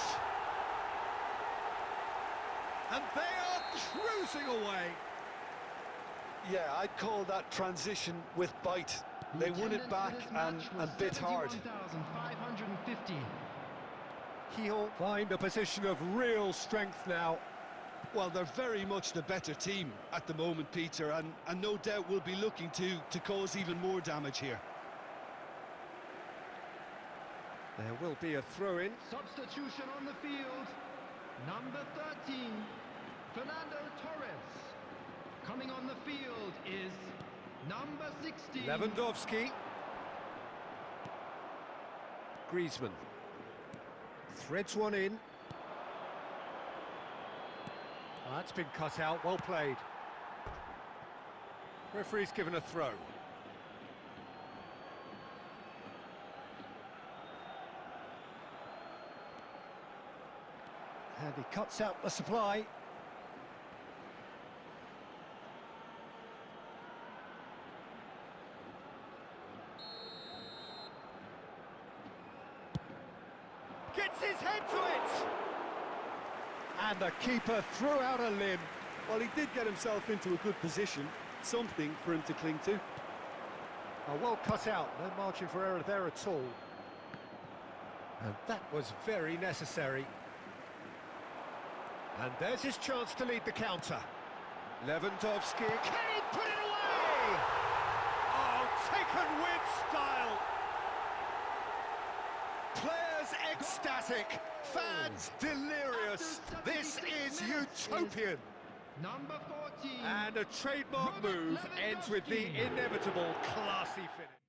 And they are cruising away. Yeah, I'd call that transition with bite. They won it back and bit hard. 71,550. He'll find a position of real strength now. Well, they're very much the better team at the moment, Peter, and no doubt will be looking to cause even more damage here. There will be a throw-in. Substitution on the field. Number 13, Fernando Torres. Coming on the field is number 16. Lewandowski. Griezmann. Threads one in. That's been cut out, well played. Referee's given a throw. And he cuts out the supply. Gets his head to it! And the keeper threw out a limb. Well, he did get himself into a good position, something for him to cling to. Oh, well cut out, no margin for error there at all. And that was very necessary. And there's his chance to lead the counter. Lewandowski, can he put it away? Oh, taken with style. Players ecstatic, fans delirious. This is utopian. Number 14. And a trademark move ends with the inevitable classy finish.